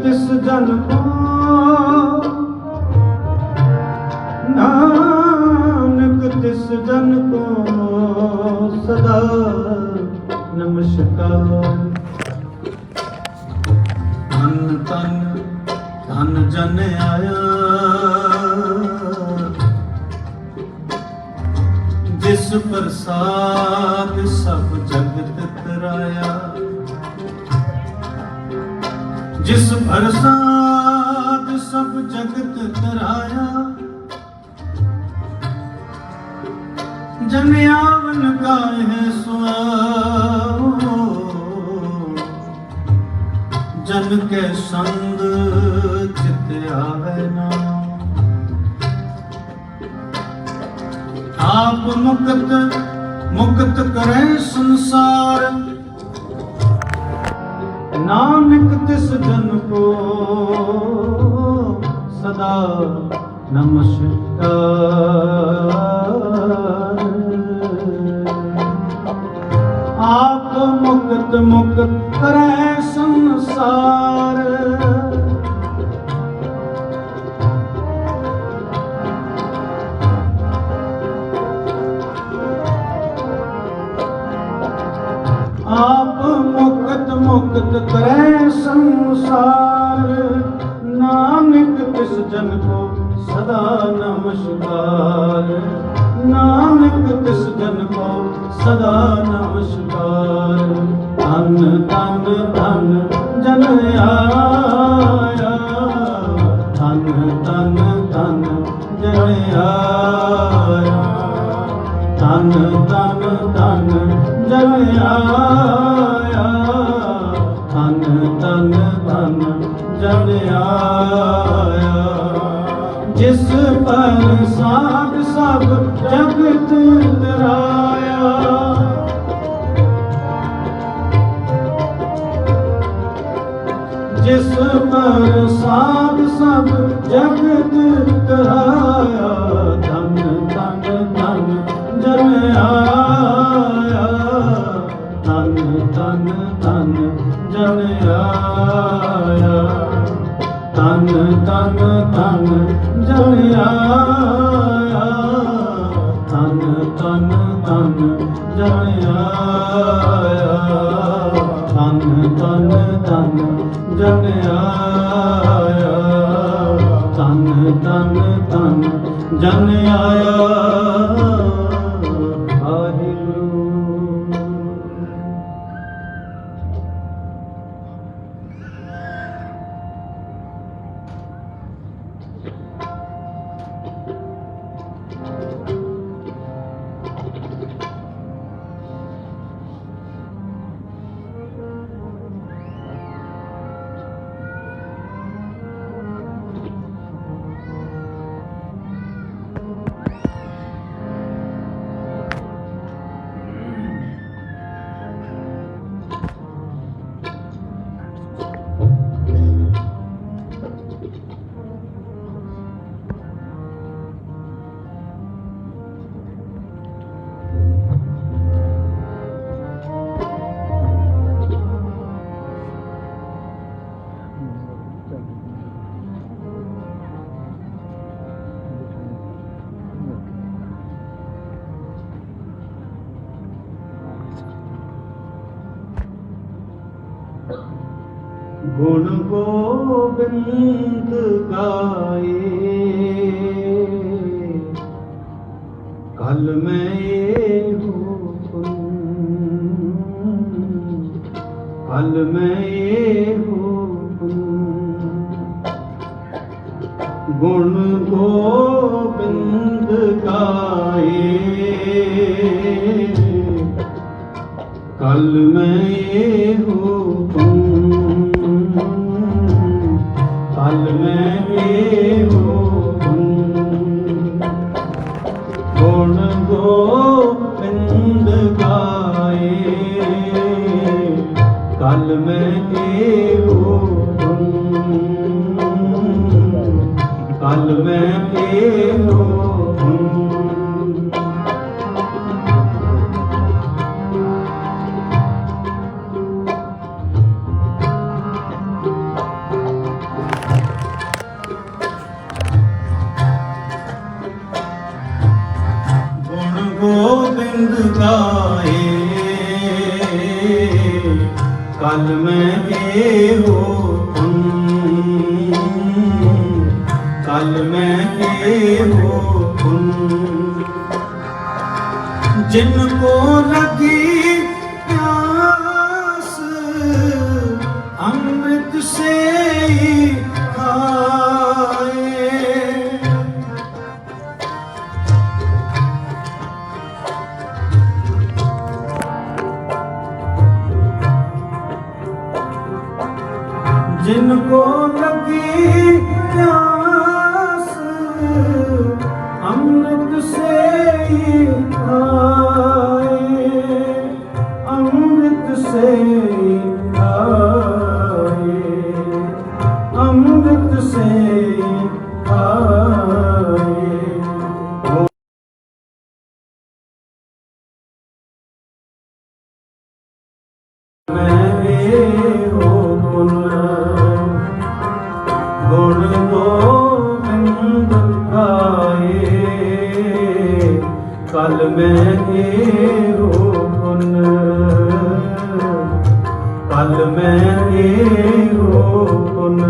तिस जन को, नानक तिस जन को सदा नमस्कार। धन धन धन जन आया, जिस प्रसाद सब जगत तराया, जिस प्रसाद सब जगत तराया, जन आवन का है स्वाओ, जन के संग चित आवे ना। आप मुक्त मुक्त करे संसार, नानक तिस जन को सदा नमस्कार। आप मुक्त मुक्त करे संसार, आप मुक्त ਧਨ ਧਨ ਜਨ ਆਇਆ, ਧਨ ਧਨ ਧਨ ਜਨ ਆਇਆ, ਧਨ ਧਨ ਧਨ ਜਨ ਆਇਆ, ਧਨ ਧਨ ਧਨ ਜਨ ਆਇਆ। ਜਿਸ ਪਰ ਸਾਧ ਸਭ ਜਗਤ ਤਰਾਇਆ, ਜਿਸ ਪਰ ਸਾਧ ਸਭ ਜਗਤ ਤਰਾਇਆ, ਧਨ ਧਨ ਧਨ ਜਨ ਆਇਆ, ਧਨ ਧਨ ਧਨ ਜਨ ਆਇਆ, ਧਨ ਧਨ ਧਨ ਜਨ ਆਇਆ, ਧਨ ਧਨ ਧਨ ਜਨ ਆਇਆ, ਧਨ ਧਨ ਧਨ ਜਨ ਆਇਆ, ਧਨ ਧਨ ਧਨ ਜਨ ਆਇਆ। ਵਾਹਿਗੁਰੂ। ਗੁਣ ਗੋਬਿੰਦ ਗਾਏ, ਕਲ ਮੈਂ ਇਹੋ ਪੁਨ, ਕਲ ਮੈਂ ਇਹੋ ਪੁਨ। ਗੁਣ ਗੋਬਿੰਦ ਗਾਏ, ਕਲ ਮੈਂ ਇਹੋ ਪੁਨ, ਕਲ ਮੈਂ ਇਹੋ ਪੁਨ। ਗੁਣ ਗੋਬਿੰਦ ਗਾਏ, ਕਲ ਮੈਂ ਇਹੋ ਪੁਨ, ਕਲ ਮੈਂ ਇਹੋ ਪੁਨ। ਗੋਬਿੰਦ ਗਾਏ, ਕਲ ਮੈਂ ਇਹੋ ਪੁਨ, ਕਲ ਮੈਂ ਇਹੋ ਪੁਨ। ਜਿਨ ਕੋ ਲਗੀ ਪਿਆਸ, ਅੰਮ੍ਰਿਤ ਸੇ ਖਾਏ। जिनको लगी प्यास, अमृत से ही खाए, अमृत से ही खाए, अमृत से ही खाए। गुण गोविंद गाए, कल मैं ਇਹੋ ਪੁਨ, ਕਲ ਮੈਂ ਇਹੋ ਪੁਨ।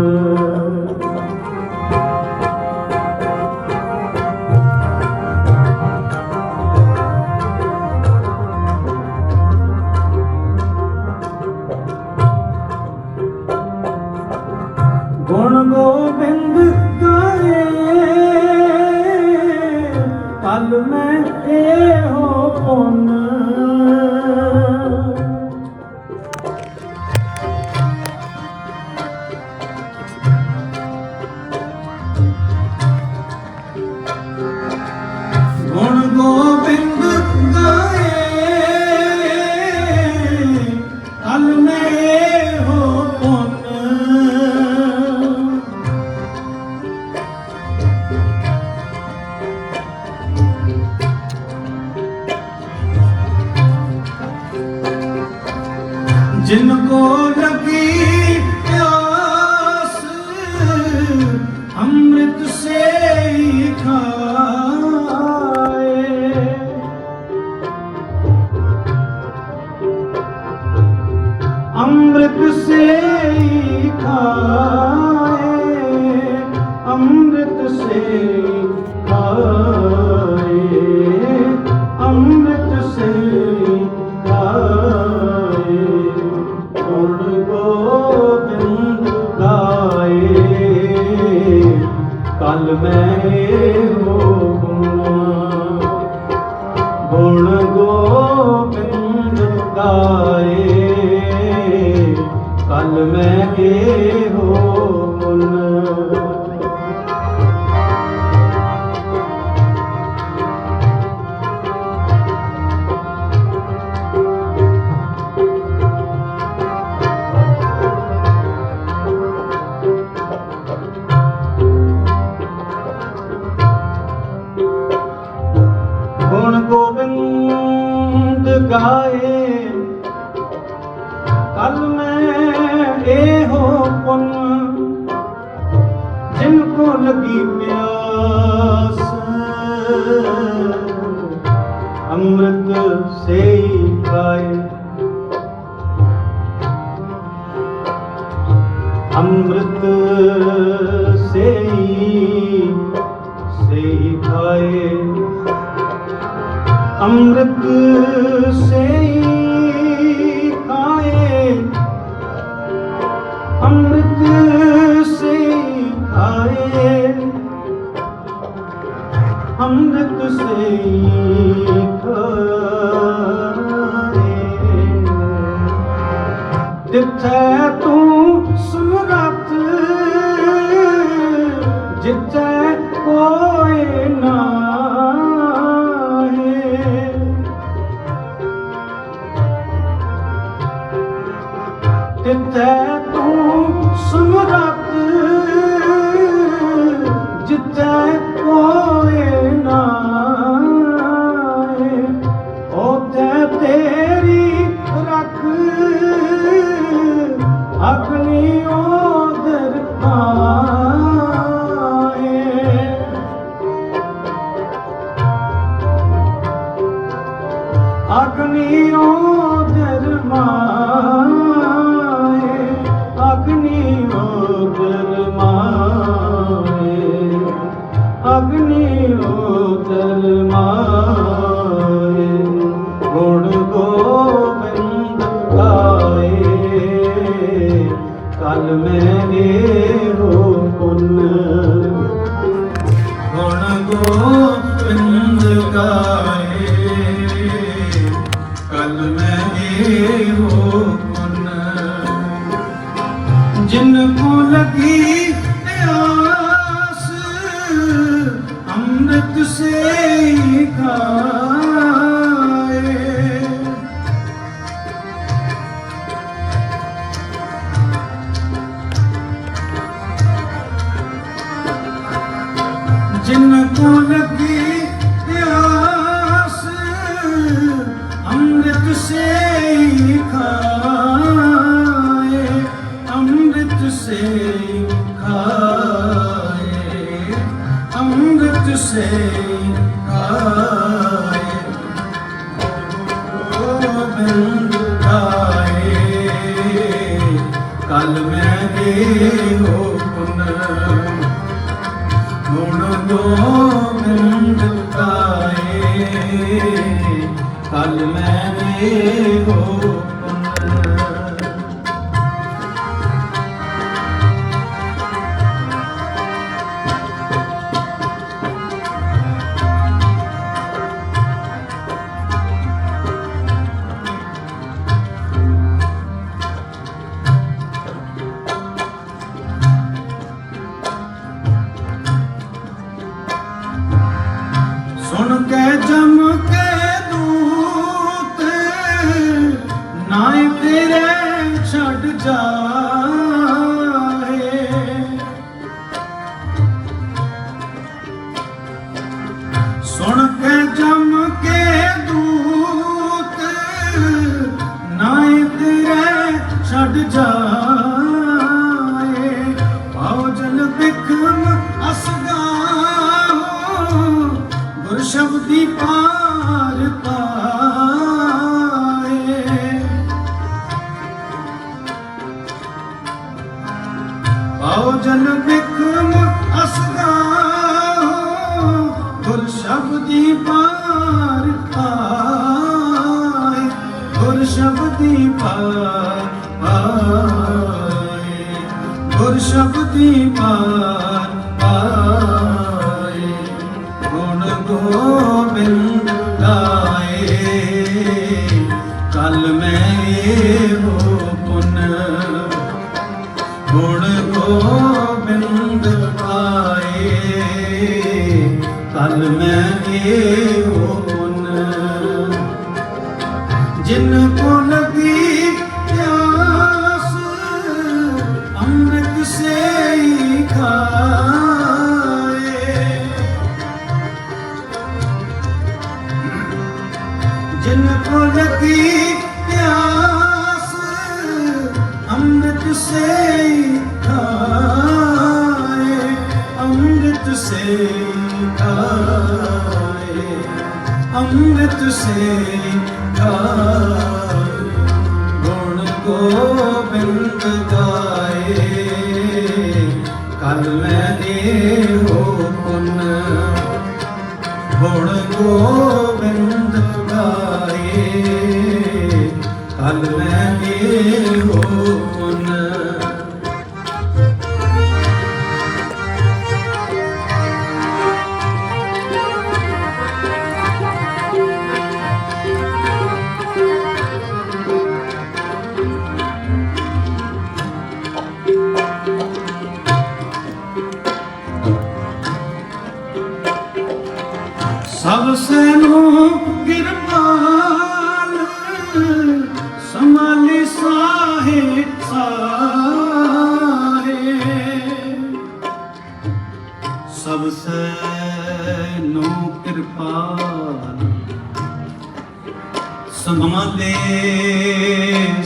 ਗੁਣ ਗੋਬਿੰਦ ਗਾਏ ਕਲ ਮੈਂ ਇਹੋ ਪੁੰਨ ਗੁਣ ਗੋਬਿੰਦ ਗਾਏ ਕਲ ਮੈਂ ਇਹੋ ਪੁੰਨ जिनको लगी प्यास अमृत से ही खाए अमृत से ही खाए अमृत से खाए अमृत से खाए गुण गोबिंद गाए कल मैं हो गुण गोबिंद गाए कल मैं हो गुण गोबिंद गाए कल मैं एहो पुन्न जिनको लगी प्यास अमृत से ही खाए अमृत से ही खाए अमृत से ही खाए अमृत से ही खाए अमृत से ही खाए जिथे तू सुमरत जिथे कोई ना जिथे तू सुमरत जिथे कोई ना ओथे तेरी रख अग्नि ओदर आए अग्नि ओदर माए अग्नि ओदर माए अग्नि ओदर माए गुण गोबिंद गाए कल मेरे हो पुन्न गुण गोबिंद गाए कल मेरे हो पुन्न जिनको लगी प्यास अमृत से ही खाए जिनको लगी प्यास अमृत से ही खाए अमृत से खाए अमृत से खाए गोबिंद गाए कल मेरे हो पुन्न गुण गोबिंद गाए कल मेरे हो पुन्न ਜਾਏ। ਸੁਣ ਕੇ ਜਮ ਕੇ ਦੂਤ ਨਾਏ ਤੇਰੇ ਛੱਡ ਜਾਏ। ਪਾਉ ਜਨ ਬਿਖਮ ਅਸਗਾਹੋ ਗੁਰ ਸ਼ਬਦੀ ਪਾਰ ਪਾਏ। ਪਾਉ ਜਨ ਬਿਖਮ ਅਸਗਾਹੋ ਗੁਰ ਸ਼ਬਦੀ ਪਾਰ ਪਾਏ। ਗੁਰ ਸ਼ਬਦੀ ਪਾਰ ਪਾਏ। ਗੁਰ ਸ਼ਬਦੀ ਪਾਰ ਪਾਏ। ਗੁਣ ਗੋਬਿੰਦ ਗਾਏ ਕਲ ਮੈਂ ਇਹੋ ਪੁਨ। ਗੁਣ ਗੋਬਿੰਦ ਗਾਏ ਕਲ ਮੈਂ ਇਹੋ ਪੁਨ। ਜਿਨ ਕੋ ਲਗੀ ਪਿਆਸ ਅੰਮ੍ਰਿਤ ਸੇ ਖਾਏ। ਜਿਨ ਕੋ ਲਗੀ ਪਿਆਸ ਅੰਮ੍ਰਿਤ ਸੇ ਖਾਏ। ਅੰਮ੍ਰਿਤ ਸੇ ਖਾਏ। ਅੰਮ੍ਰਿਤ ਸੇ ਖਾਏ। ਗੁਣ ਗੋਬਿੰਦ ਗਾਏ ਕਲ ਮੈਂ ਇਹੋ ਪੁਨ। ਗੁਣ ਗੋਬਿੰਦ ਗਾਏ ਕਲ ਮੈਂ ਇਹੋ ਪੁਨ। ਸਭ ਸੈਨੂੰ ਕਿਰਪਾਲ ਸੰਭਾਲੇ ਸਾਹੇ ਸਾਹੇ। ਸਭ ਸੈਨੂੰ ਕਿਰਪਾਲ ਸੰਭਾਲੇ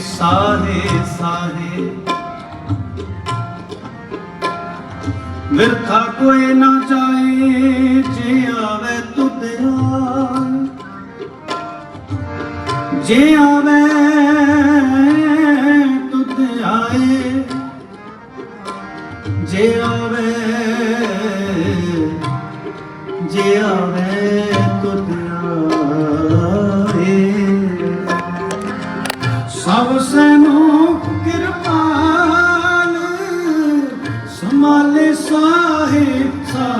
ਸਾਹੇ ਸਾਹੇ। ਬਿਰਥਾ ਕੋਈ ਨਾ ਜਾਏ ਜੇ ਆਵੇ ਤੁਧ ਆਏ। ਜੇ ਆਵੇ ਤੁਧ ਆਏ। ਜੇ ਆਵੇ ਜੇ ਆਵੇ ਤੁਧ ਆਏ। ਸਭ ਸੈਨੂੰ ਕਿਰਪਾਲ ਸੰਭਾਲੇ ਸਾਹੇ ਸਾਹੇ।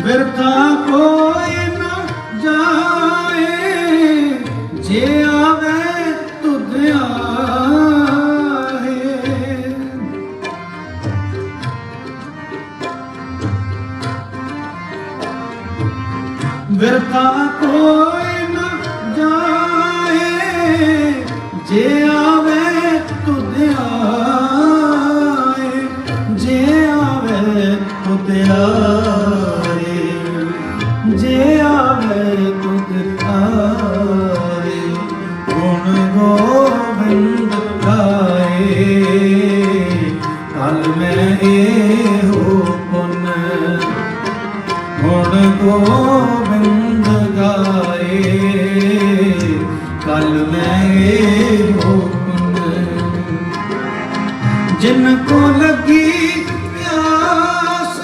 ਬਿਰਥਾ ਕੋਈ ਨਾ ਜਾਏ ਜੇ ਆਵੇ ਤੁਧ ਆਏ। ਬਿਰਥਾ ਕੋਈ ਨਾ ਜਾਏ ਜੇ ਆਵੇ ਤੁਧ ਆਏ। ਜੇ ਆਵੇ ਤੁਧ ਆਏ। ਜੇ ਆਵੇ ਤੁਧ ਆਏ। ਗੁਣ ਗੋਬਿੰਦ ਗਾਏ ਕਲ ਮੈਂ ਇਹੋ ਪੁਨ। ਗੁਣ ਗੋਬਿੰਦ ਗਾਏ ਕਲ ਮੈਂ ਇਹੋ ਪੁਨ। ਜਿਨ ਕੋ ਲਗੀ ਪਿਆਸ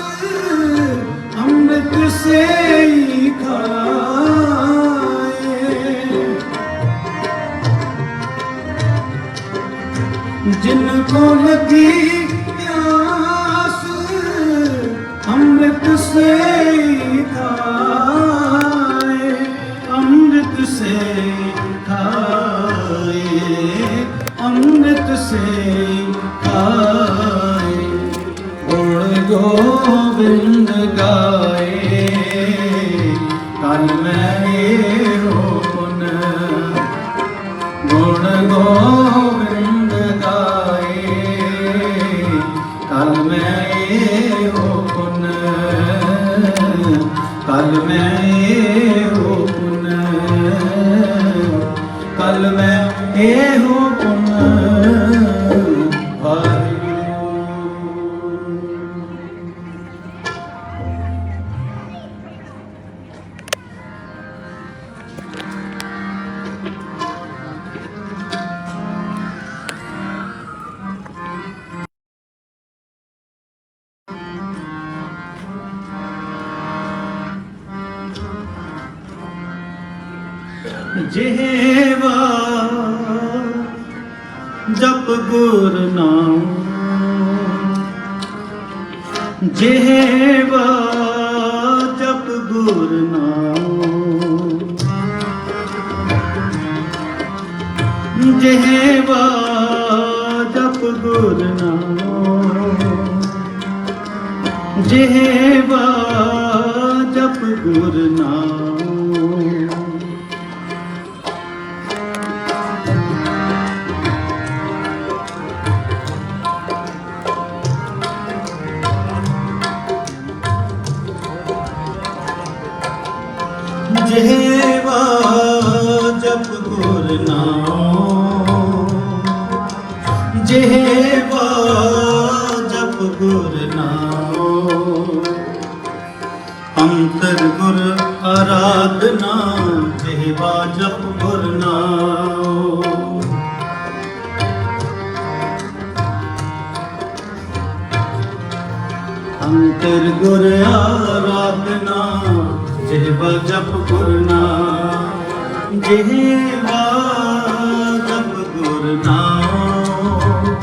ਅੰਮ੍ਰਿਤ ਸੇ ਖਾਏ। ਜਿਨ ਕੋ ਲਗੀ ਪਿਆਸ ਅੰਮ੍ਰਿਤ ਸੇ ਖਾਏ। ਅੰਮ੍ਰਿਤ ਸੇ ਖਾਏ। ਅੰਮ੍ਰਿਤ ਸੇ ਖਾਏ। ਗੁਣ ਗੋਬਿੰਦ ਗਾਏ ਕਲ ਮੈਂ ਇਹੋ ਪੁਨ ਗੁਣ ਗੋਬਿੰਦ ਗਾਏ ਕਲ ਮੈਂ ਇਹੋ ਪੁਨ ਕਲ ਮੈਂ ਇਹੋ ਪੁਨ ਕਲ ਮੈਂ ਇਹੋ ਪੁਨ ਵਾਹਿਗੁਰੂ। ਜਿਹਵਾ ਜਪ ਗੁਰ ਨਾਮ ਜਿਹਵਾ ਜਪ ਗੁਰ ਨਾਮ ਜਿਹਵਾ ਜਪ ਗੁਰ ਨਾਮ ਜਿਹਵਾ ਜਪ ਗੁਰ ਨਾਮ ਜਿਹਵਾ ਜਪ ਗੁਰ ਨਾਮ ਜਿਹਵਾ ਜਪ ਗੁਰ ਨਾਮ ਅੰਤਰ ਗੁਰ ਆਰਾਧਨਾ ਜਿਹਵਾ ਜਪ ਗੁਰ ਨਾਮ ਅੰਤਰ ਗੁਰ ਆਰਾਧਨਾ ਜਿਹਵਾ ਜਪ ਗੁਰ ਨਾਮ ਜਿਹਵਾ ਜਪ ਗੁਰ ਨਾਮ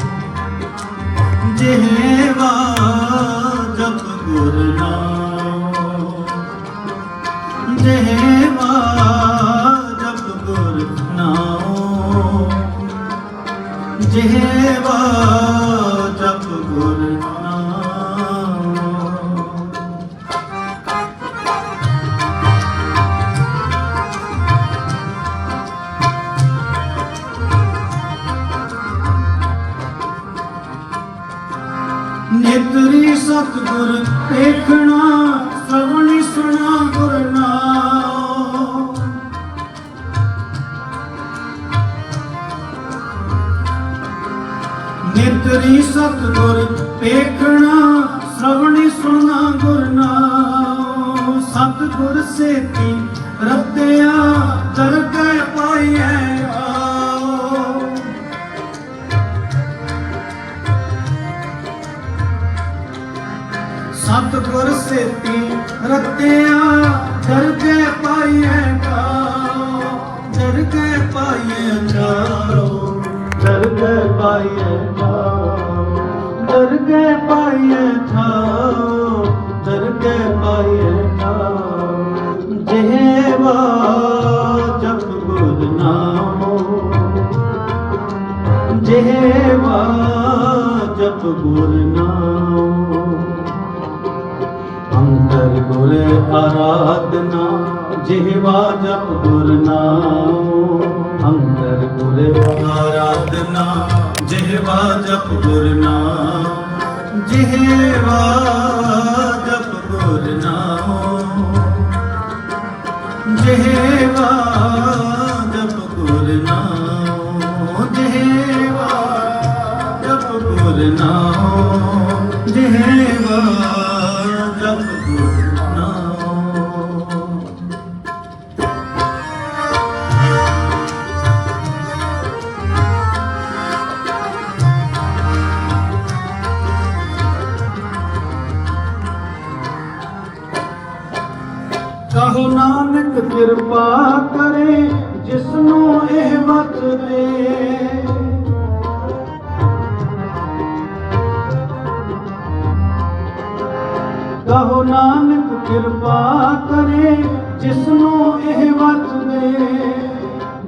ਜਿਹਵਾ ਜਪ ਗੁਰ ਨਾਮ ਜਿਹਵਾ ਜਪ ਗੁਰ ਨਾਮ ਜਿਹਵਾ ਜਪ ਗੁਰ ਨਾਮ ਨਿਤਰੀ ਸਤਿਗੁਰ ਦੇਖਣਾ ਸਰਵਣੀ ਸੁਣਾ ਗੁਰ ਨਾਮ ਨਿਤਰੀ ਸਤਿਗੁਰ ਦੇਖਣਾ ਸਰਵਣੀ ਸੁਣਾ ਗੁਰ ਨਾਮ ਸਤਿਗੁਰ ਸੇਤੀ ਰੱਤਿਆ ਦਰਗਹਿ ਪਾਈਐ ਸਤਿਗੁਰ ਸੇਤੀ ਰੱਤਿਆ ਦਰਗਹਿ ਪਾਈਐ ਦਰਗਹਿ ਪਾਈਐ ਜਾਓ ਦਰਗਹਿ ਪਾਈਐ ਜਾਓ ਦਰਗਹਿ ਪਾਈਐ ਜਾਓ ਦਰਗਹਿ ਪਾਈਐ ਜਾਓ ਜਿਹਵਾ ਜਪ ਗੁਰ ਨਾਮ ਜਿਹਵਾ ਜਪ ਗੁਰ ਨਾਮ ਅੰਤਰ ਗੁਰ ਆਰਾਧਨਾ ਜਿਹਵਾ ਜਪ ਗੁਰ ਨਾਮ ਅੰਤਰ ਗੁਰ ਆਰਾਧਨਾ ਜਿਹਵਾ ਜਪ ਗੁਰ ਨਾਮ ਜਿਹਵਾ ਜਪ ਗੁਰ ਨਾਮ ਜਿਹਵਾ ਜਪ ਗੁਰ ਨਾਮ ਜਿਹਵਾ ਜਪ ਗੁਰ ਨਾਮ ਜਿਹਵਾ ਜਪ ਗੁਰ ਨਾਮ ਕਹੋ ਨਾਨਕ ਕਿਰਪਾ ਕਰੇ ਜਿਸਨੂੰ ਇਹ ਮਤ ਦੇ ਕਹੋ ਨਾਨਕ ਕਿਰਪਾ ਕਰੇ ਜਿਸਨੂੰ ਇਹ ਵਤ ਦੇ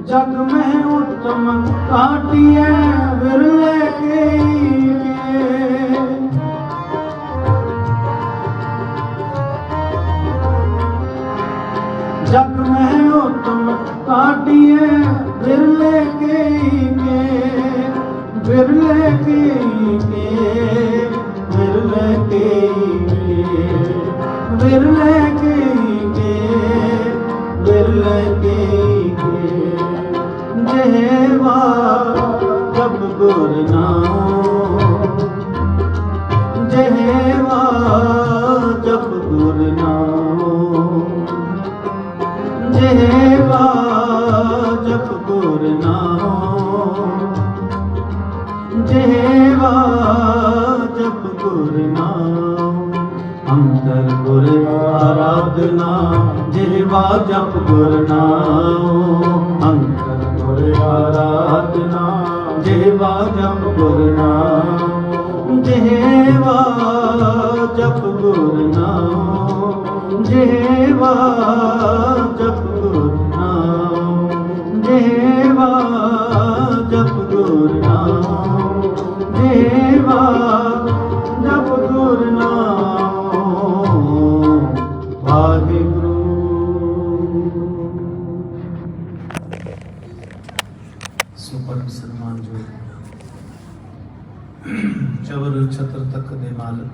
ਜਗ ਮਹਿ ਉਤਮ ਕਾਟਿਐ ਵਿਰਲੇ ਕੇ ਜਗ ਮਹਿ हो तुम काटिए बिरले के बिरले के बिरले के बिरले के बिरले के जेवा जब गुर नाम जेवा जब गुर नाम जेवा जप गुर नाम जेवा जप गुर नाम अंतर गुर आराधना जेवा जप गुर नाम अंतर गुर आराधना जेवा जप गुर नाम जेवा जप गुर नाम जेवा जप गुर नाम जेवा जप गुर नाम जेवा जप गुर नाम वाहिगुरु। सुपरम सन्मान जो चवर छत्र तक दे मालक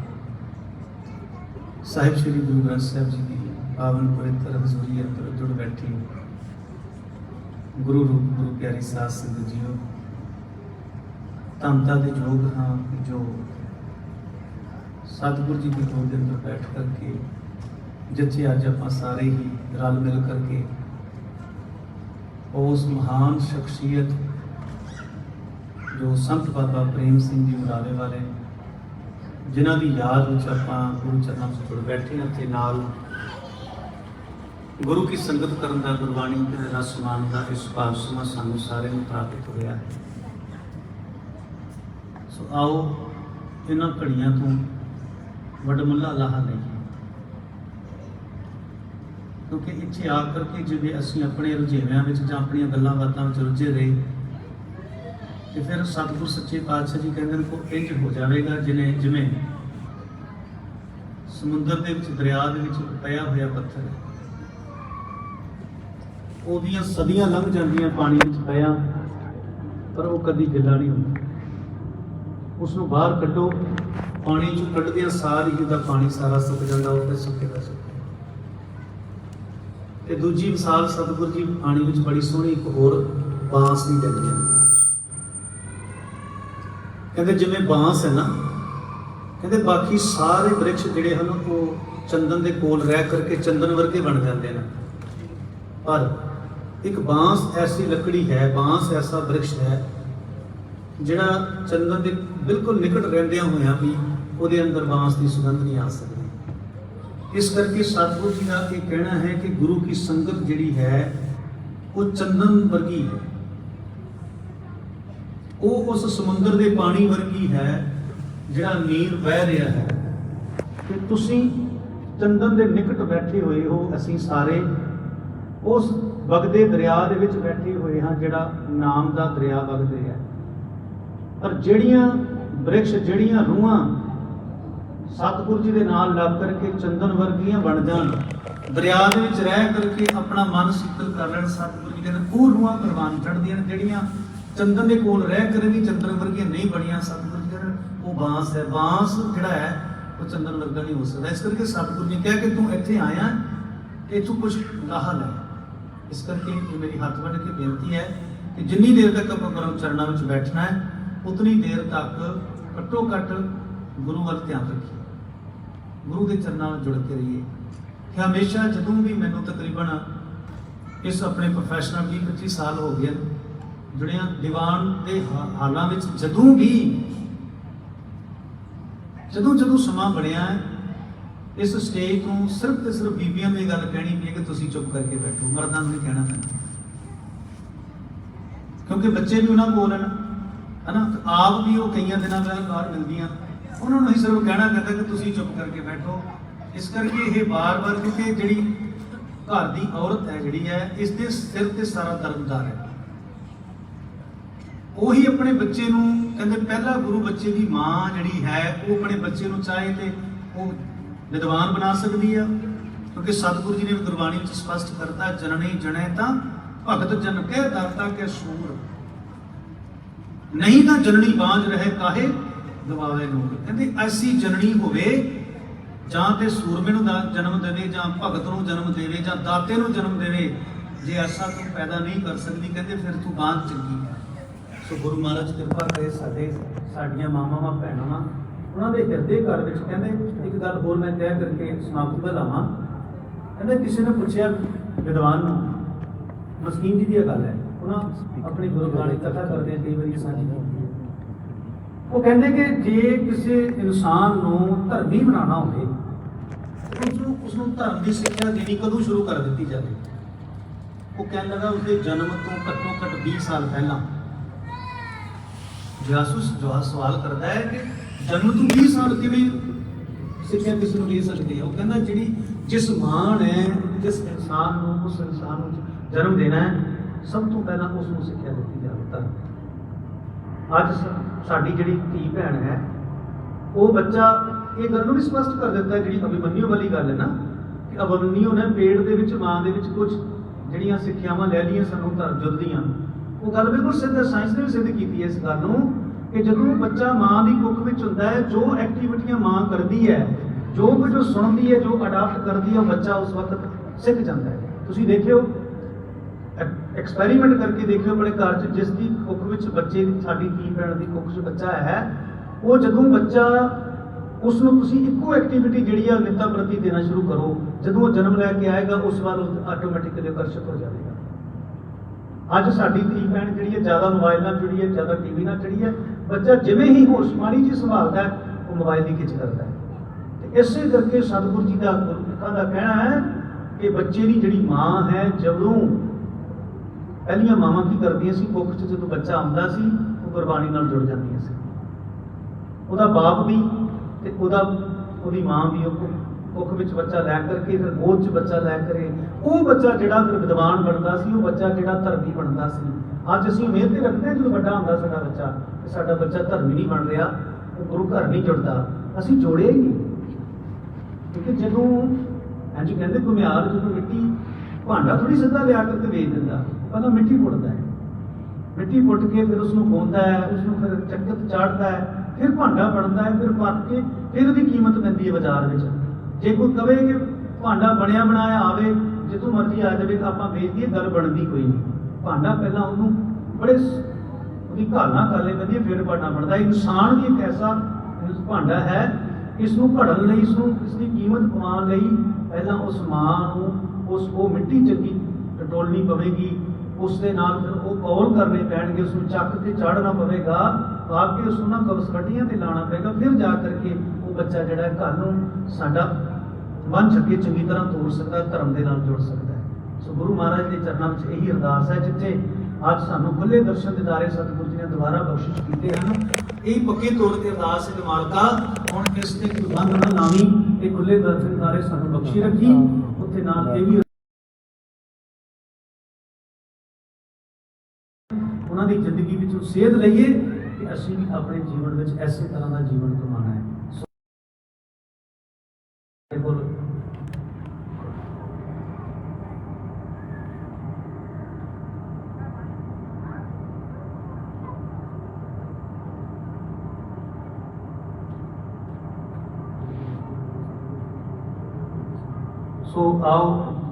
साहिब श्री गुरु ग्रंथ साहिब जी की पावन पवित्र हजूरी अंदर जुड़ बैठी गुरु रूप गुरु प्यारी साध संगत जीओ, धनता के योग हाँ जो सतगुरु जी की गोद के अंदर बैठ करके जिथे अज आप सारे ही रल मिल करके उस महान शख्सियत जो संत बाबा प्रेम सिंह जी मुरारे वाले जिन्हों की याद में आप गुरु चरणों से जुड़ बैठे हैं ते नाल गुरु की संगत करने का गुरबाणी के रस मान का इस भाव समा सानू सारे प्राप्त होया है। सो आओ इन्हां घड़ियां तो वडमुला लाहा लईए, क्योंकि इत्थे आ करके जिवें असीं अपने रुझेवियां विच जां अपणीआं गल्लां बातां विच रुझे रहे तो फिर सतगुर सच्चे पातशाह जी कहते हैं को इंज हो जाएगा जिवें समुंदर के दरिया पिया हुआ पत्थर है, ओदियां सदियां लंघ जांदियां पानी विच पिया पर वो कभी गिला नहीं होता। उसनूं बाहर कड्डो, पानी चों कड्डदियां सार ही पानी सारा सुक जाता, वो फिर सुकेगा सुकेगा। ते दूजी मिसाल सतगुर जी पानी विच बड़ी सोहनी एक होर बांस नहीं दिंदे, कहते जिवें बांस है ना, कहते बाकी सारे वृक्ष जिहड़े हैं वो चंदन के कोल रह करके चंदन वर्गे बन जाते हैं, पर एक बांस ऐसी लकड़ी है, बांस ऐसा वृक्ष है जिहड़ा चंदन के बिल्कुल निकट रहिंदियां होइयां भी उहदे अंदर बांस की सुगंध नहीं आ सकती। इस करके सतगुरु जी का ये कहना है कि गुरु की संगत जिहड़ी है वो चंदन वर्गी है, वो उस समुंदर के पानी वर्गी है जिहड़ा नीर बह रहा है। कि तुसीं चंदन के निकट बैठे हुए हो, असीं सारे उस वगदे दरिया दे विच बैठे हुए हाँ जिहड़ा नाम का दरिया वगद रहा है। पर जिहड़ियां वृक्ष जिहड़ियां रूहां सतगुरु जी के नाल लग करके चंदन वर्गियां बन जान, दरिया दे विच रह करके अपना मन शीतल कर लैण, सतगुरु जी कहते वो रूहां परवान चढ़दियां जिहड़ियां चंदन के कोल रह कर भी चंदन वर्गियां नहीं बनियां। सतगुरु जी कहते वो बांस है, बांस जिहड़ा है वो चंदन वर्गा नहीं हो सकता। इस करके सतगुरु जी कह के तू इत्थे आया इत्थों कुछ लाहा लै। इस करके मेरी हाथ बन के बेनती है कि जिन्नी देर तक आप गुरु चरणों में बैठना है उतनी देर तक घट्टो घट्ट गुरु वाल ध्यान रखिए, गुरु के चरणों में जुड़ के रहिए। कि हमेशा जदों भी मैनू तकरीबन इस अपने प्रोफैशनल 20-25 साल हो गए जुड़िया दीवान के हालों में, जदों जदों समा बनया है इस स्टेज को सिर्फ तो सिर्फ बीबियां की गल कहनी भी है कि तुसीं चुप करके बैठो, मर्दां नूं नहीं कहना पैंदा, क्योंकि बच्चे भी उन्होंने बोलन है ना, तो आप भी वो कई दिनों बाद बाहर मिलदियां, उन्होंने ही सिर्फ कहना पैंदा कि तुसीं चुप करके बैठो। इस करके ये बार बार, क्योंकि जी घर की औरत है जी है इसके सिर से सारा दर्ददार है, ਉਹੀ अपने बच्चे ਨੂੰ ਕਹਿੰਦੇ ਪਹਿਲਾ गुरु बच्चे की माँ ਜਿਹੜੀ है वो अपने बच्चे ਨੂੰ चाहे तो वो विद्वान बना सकती है, क्योंकि सतगुरु जी ने भी गुरबाणी में स्पष्ट करता, जननी जने ता भगत जन के दाता के सूर, नहीं तो जननी बांझ रहे काहे गवावे नूर। कहते ऐसी जननी होवे ਜਾਂ ਤੇ ਸੂਰਮੇ ਨੂੰ ਜਨਮ ਦੇਵੇ, ਜਾਂ ਭਗਤ ਨੂੰ ਜਨਮ ਦੇਵੇ, ਜਾਂ ਦਾਤੇ ਨੂੰ ਜਨਮ ਦੇਵੇ। ਜੇ ਐਸਾ ਤੂੰ ਪੈਦਾ ਨਹੀਂ ਕਰ ਸਕਦੀ, ਕਹਿੰਦੇ ਫਿਰ ਤੂੰ ਬਾਂਝ ਚੰਗੀ ਹੈ। ਸੋ ਗੁਰੂ ਮਹਾਰਾਜ ਕਿਰਪਾ ਕਰੇ ਸਾਡੀਆਂ ਮਾਵਾਂ ਭੈਣਾਂ ਉਹਨਾਂ ਦੇ ਹਿਰਦੇ ਘਰ ਵਿੱਚ। ਕਹਿੰਦੇ ਇੱਕ ਗੱਲ ਹੋਰ ਮੈਂ ਤੈਅ ਕਰਕੇ ਸਮਾਪਤੀ ਬੁਲਾਵਾਂ। ਕਹਿੰਦੇ ਕਿਸੇ ਨੇ ਪੁੱਛਿਆ ਵਿਦਵਾਨ ਨੂੰ, ਮਸਕੀਨ ਜੀ ਦੀ ਗੱਲ ਹੈ, ਉਹਨਾਂ ਆਪਣੀ ਗੁਰਬਾਣੀ ਕਥਾ ਕਰਦੇ ਕਈ ਵਾਰੀ ਸਾਂਝੀ ਕੀਤੀ ਹੈ। ਉਹ ਕਹਿੰਦੇ ਕਿ ਜੇ ਕਿਸੇ ਇਨਸਾਨ ਨੂੰ ਧਰਮੀ ਬਣਾਉਣਾ ਹੋਵੇ, ਉਸਨੂੰ ਧਰਮ ਦੀ ਸਿੱਖਿਆ ਦੇਣੀ ਕਦੋਂ ਸ਼ੁਰੂ ਕਰ ਦਿੱਤੀ ਜਾਵੇ। ਉਹ ਕਹਿਣ ਲੱਗਾ ਉਸਦੇ ਜਨਮ ਤੋਂ ਘੱਟੋ ਘੱਟ 20 ਸਾਲ ਪਹਿਲਾਂ। ਜਾਸੂਸ ਜੋ ਸਵਾਲ ਕਰਦਾ ਹੈ ਕਿ ਜਨਮ ਤੋਂ 20 ਸਾਲ ਕਿਵੇਂ ਸਿੱਖਿਆ ਕਿਸੇ ਨੂੰ ਦੇ ਸਕਦੇ ਹੈ। ਉਹ ਕਹਿੰਦਾ ਜਿਸ ਮਾਂ ਨੇ ਜਿਸ ਇਨਸਾਨ ਨੂੰ ਉਸ ਇਨਸਾਨ ਨੂੰ ਜਨਮ ਦੇਣਾ ਹੈ, ਸਭ ਤੋਂ ਪਹਿਲਾਂ ਉਸ ਨੂੰ ਸਿੱਖਿਆ ਦਿੱਤੀ ਜਾਵੇ ਧਰਮ। ਅੱਜ ਸਾਡੀ ਜਿਹੜੀ ਧੀ ਭੈਣ ਹੈ, ਉਹ ਬੱਚਾ ਇਹ ਗੱਲ ਨੂੰ ਵੀ ਸਪਸ਼ਟ ਕਰ ਦਿੱਤਾ ਹੈ, ਜਿਹੜੀ ਅਭਿਮਨਿਊ ਵਾਲੀ ਗੱਲ ਹੈ ਨਾ, ਕਿ ਅਭਿਮਨਿਊ ਨੇ ਪੇਟ ਦੇ ਵਿੱਚ ਮਾਂ ਦੇ ਵਿੱਚ ਕੁਝ ਜਿਹੜੀਆਂ ਸਿੱਖਿਆਵਾਂ ਲੈ ਲਈਆਂ ਸਾਨੂੰ ਧਰਮ ਯੁੱਧ ਦੀਆਂ। ਉਹ ਗੱਲ ਬਿਲਕੁਲ ਸਿੱਧ, ਸਾਇੰਸ ਨੇ ਵੀ ਸਿੱਧ ਕੀਤੀ ਹੈ ਇਸ ਗੱਲ ਨੂੰ, ਕਿ ਜਦੋਂ ਬੱਚਾ ਮਾਂ ਦੀ ਕੁੱਖ ਵਿੱਚ ਹੁੰਦਾ ਹੈ, ਜੋ ਐਕਟੀਵਿਟੀਆਂ ਮਾਂ ਕਰਦੀ ਹੈ, ਜੋ ਕੁਝ ਉਹ ਸੁਣਦੀ ਹੈ, ਜੋ ਅਡਾਪਟ ਕਰਦੀ ਹੈ, ਉਹ ਬੱਚਾ ਉਸ ਵਕਤ ਸਿੱਖ ਜਾਂਦਾ ਹੈ। ਤੁਸੀਂ ਦੇਖਿਓ, ਐਕਸਪੈਰੀਮੈਂਟ ਕਰਕੇ ਦੇਖਿਓ ਆਪਣੇ ਘਰ 'ਚ, ਜਿਸ ਦੀ ਕੁੱਖ ਵਿੱਚ ਬੱਚੇ ਦੀ, ਸਾਡੀ ਧੀ ਭੈਣ ਦੀ ਕੁੱਖ 'ਚ ਬੱਚਾ ਹੈ, ਉਹ ਜਦੋਂ ਬੱਚਾ ਉਸ ਨੂੰ ਤੁਸੀਂ ਇੱਕੋ ਐਕਟੀਵਿਟੀ ਜਿਹੜੀ ਆ ਨਿੱਤਾ ਪ੍ਰਤੀ ਦੇਣਾ ਸ਼ੁਰੂ ਕਰੋ, ਜਦੋਂ ਉਹ ਜਨਮ ਲੈ ਕੇ ਆਏਗਾ ਉਸ ਵੱਲ ਆਟੋਮੈਟਿਕਲੀ ਆਕਰਸ਼ਿਤ ਹੋ ਜਾਵੇਗਾ। ਅੱਜ ਸਾਡੀ ਧੀ ਭੈਣ ਜਿਹੜੀ ਹੈ ਜ਼ਿਆਦਾ ਮੋਬਾਈਲ ਨਾਲ ਜੁੜੀ ਹੈ, ਜ਼ਿਆਦਾ ਟੀਵੀ ਨਾਲ ਜੁੜੀ ਹੈ। ਬੱਚਾ ਜਿਵੇਂ ਹੀ ਹੋਸ਼ ਮਾੜੀ ਜੀ ਸੰਭਾਲਦਾ ਹੈ, ਉਹ ਮੋਬਾਈਲ ਦੀ ਖਿੱਚ ਕਰਦਾ ਹੈ। ਤੇ ਇਸੇ ਕਰਕੇ ਸਤਿਗੁਰੂ ਜੀ ਦਾ ਗੁਰਮੁਖਾਂ ਦਾ ਕਹਿਣਾ ਹੈ ਕਿ ਬੱਚੇ ਦੀ ਜਿਹੜੀ ਮਾਂ ਹੈ, ਜਦੋਂ ਪਹਿਲੀਆਂ ਮਾਵਾਂ ਕੀ ਕਰਦੀਆਂ ਸੀ, ਕੁੱਖ 'ਚ ਜਦੋਂ ਬੱਚਾ ਆਉਂਦਾ ਸੀ, ਉਹ ਗੁਰਬਾਣੀ ਨਾਲ ਜੁੜ ਜਾਂਦੀਆਂ ਸੀ। ਉਹਦਾ ਬਾਪ ਵੀ ਤੇ ਉਹਦੀ ਮਾਂ ਵੀ ਉਹ ਕੁੱਖ ਵਿੱਚ ਬੱਚਾ ਲੈ ਕਰਕੇ, ਫਿਰ ਗੋਦ 'ਚ ਬੱਚਾ ਲੈ ਕਰੇ, ਉਹ ਬੱਚਾ ਜਿਹੜਾ ਫਿਰ ਵਿਦਵਾਨ ਬਣਦਾ ਸੀ, ਉਹ ਬੱਚਾ ਜਿਹੜਾ ਧਰਮੀ ਬਣਦਾ ਸੀ। ਅੱਜ ਅਸੀਂ ਉਮੀਦ ਤੇ ਰੱਖਦੇ ਹਾਂ ਜਦੋਂ ਵੱਡਾ ਹੁੰਦਾ ਸਾਡਾ ਬੱਚਾ, ਕਿ ਸਾਡਾ ਬੱਚਾ ਧਰਮੀ ਨਹੀਂ ਬਣ ਰਿਹਾ, ਉਹ ਗੁਰੂ ਘਰ ਨਹੀਂ ਜੁੜਦਾ। ਅਸੀਂ ਜੋੜਿਆ ਹੀ ਨਹੀਂ, ਕਿਉਂਕਿ ਜਦੋਂ ਇੰਝ ਕਹਿੰਦੇ ਘੁਮਿਆਰ ਜਦੋਂ ਮਿੱਟੀ ਭਾਂਡਾ ਥੋੜੀ ਸਿੱਧਾ ਲਿਆ ਕਰਕੇ ਵੇਚ ਦਿੰਦਾ, ਪਹਿਲਾਂ ਮਿੱਟੀ ਪੁੱਟਦਾ ਹੈ, ਮਿੱਟੀ ਪੁੱਟ ਕੇ ਫਿਰ ਉਸਨੂੰ ਗਾਉਂਦਾ ਹੈ, ਉਸਨੂੰ ਫਿਰ ਚੱਕਤ ਚਾੜਦਾ ਹੈ, ਫਿਰ ਭਾਂਡਾ ਬਣਦਾ ਹੈ, ਫਿਰ ਪੱਕ ਕੇ ਫਿਰ ਉਹਦੀ ਕੀਮਤ ਪੈਂਦੀ ਹੈ ਬਾਜ਼ਾਰ ਵਿੱਚ। ਜੇ ਕੋਈ ਕਵੇ ਕਿ ਭਾਂਡਾ ਬਣਿਆ ਬਣਾਇਆ ਆਵੇ, ਜਿੱਥੋਂ ਮਰਜ਼ੀ ਆ ਜਾਵੇ, ਆਪਾਂ ਵੇਚ ਦਈਏ, ਗੱਲ ਬਣਦੀ ਕੋਈ ਨਹੀਂ। ਭਾਂਡਾ ਪਹਿਲਾਂ ਉਹਨੂੰ ਬੜੇ ਉਹਦੀ ਘਾਲਣਾ ਕਰ ਲਈ ਪੈਂਦੀ ਹੈ, ਫਿਰ ਭਾਂਡਾ ਬਣਦਾ। ਇਨਸਾਨ ਵੀ ਇੱਕ ਐਸਾ ਭਾਂਡਾ ਹੈ, ਇਸ ਨੂੰ ਘੜਨ ਲਈ, ਇਸ ਦੀ ਕੀਮਤ ਕਮਾਉਣ ਲਈ ਪਹਿਲਾਂ ਉਸ ਮਾਂ ਨੂੰ ਉਹ ਮਿੱਟੀ ਚੰਗੀ ਟਟੋਲਣੀ ਪਵੇਗੀ, ਉਸ ਦੇ ਨਾਲ ਫਿਰ ਉਹ ਕੌਲ ਕਰਨੇ ਪੈਣਗੇ, ਉਸ ਨੂੰ ਚੱਕ ਕੇ ਚਾੜਨਾ ਪਵੇਗਾ, ਪਾ ਕੇ ਉਸ ਨੂੰ ਕਸਕਟੀਆਂ ਤੇ ਲਾਉਣਾ ਪਏਗਾ, ਫਿਰ ਜਾ ਕਰਕੇ ਉਹ ਬੱਚਾ ਜਿਹੜਾ ਘਰ ਨੂੰ ਸਾਡਾ ਮਨ ਛੱਕੇ ਚੰਗੀ ਤਰ੍ਹਾਂ ਤੋੜ ਸਕਦਾ, ਧਰਮ ਦੇ ਨਾਲ ਜੁੜ ਸਕਦਾ ਹੈ। ਸੋ ਗੁਰੂ ਮਹਾਰਾਜ ਦੇ ਚਰਨਾਂ ਵਿੱਚ ਇਹੀ ਅਰਦਾਸ ਹੈ, ਜਿੱਥੇ ਅੱਜ ਸਾਨੂੰ ਖੁੱਲੇ ਦਰਸ਼ਨ ਦਿਦਾਰੇ ਸਤਿਗੁਰੂ ਜੀ ਨੇ ਦੁਬਾਰਾ ਬਖਸ਼ਿਸ਼ ਕੀਤੇ ਹਨ। ਇਹ ਪੱਕੇ ਤੌਰ ਤੇ ਅਰਦਾਸ ਹੈ ਕਿ ਮਾਲਕਾ ਹੁਣ ਇਸ ਤੇ ਕੋਈ ਬੰਦ ਨਾ ਲਾਵੀਂ, ਇਹ ਖੁੱਲੇ ਦਰਸ਼ਨ ਦਿਦਾਰੇ ਸਾਨੂੰ ਬਖਸ਼ੀ ਰੱਖੀ। ਉੱਥੇ ਨਾਲ ਇਹ ਵੀ ਉਹਨਾਂ ਦੀ ਜ਼ਿੰਦਗੀ ਵਿੱਚੋਂ ਸੇਧ ਲਈਏ ਕਿ ਅਸੀਂ ਵੀ ਆਪਣੇ ਜੀਵਨ ਵਿੱਚ ਐਸੇ ਤਰ੍ਹਾਂ ਦਾ ਜੀਵਨ ਕਮਾਉਣਾ ਹੈ। ਸੋ ਆਓ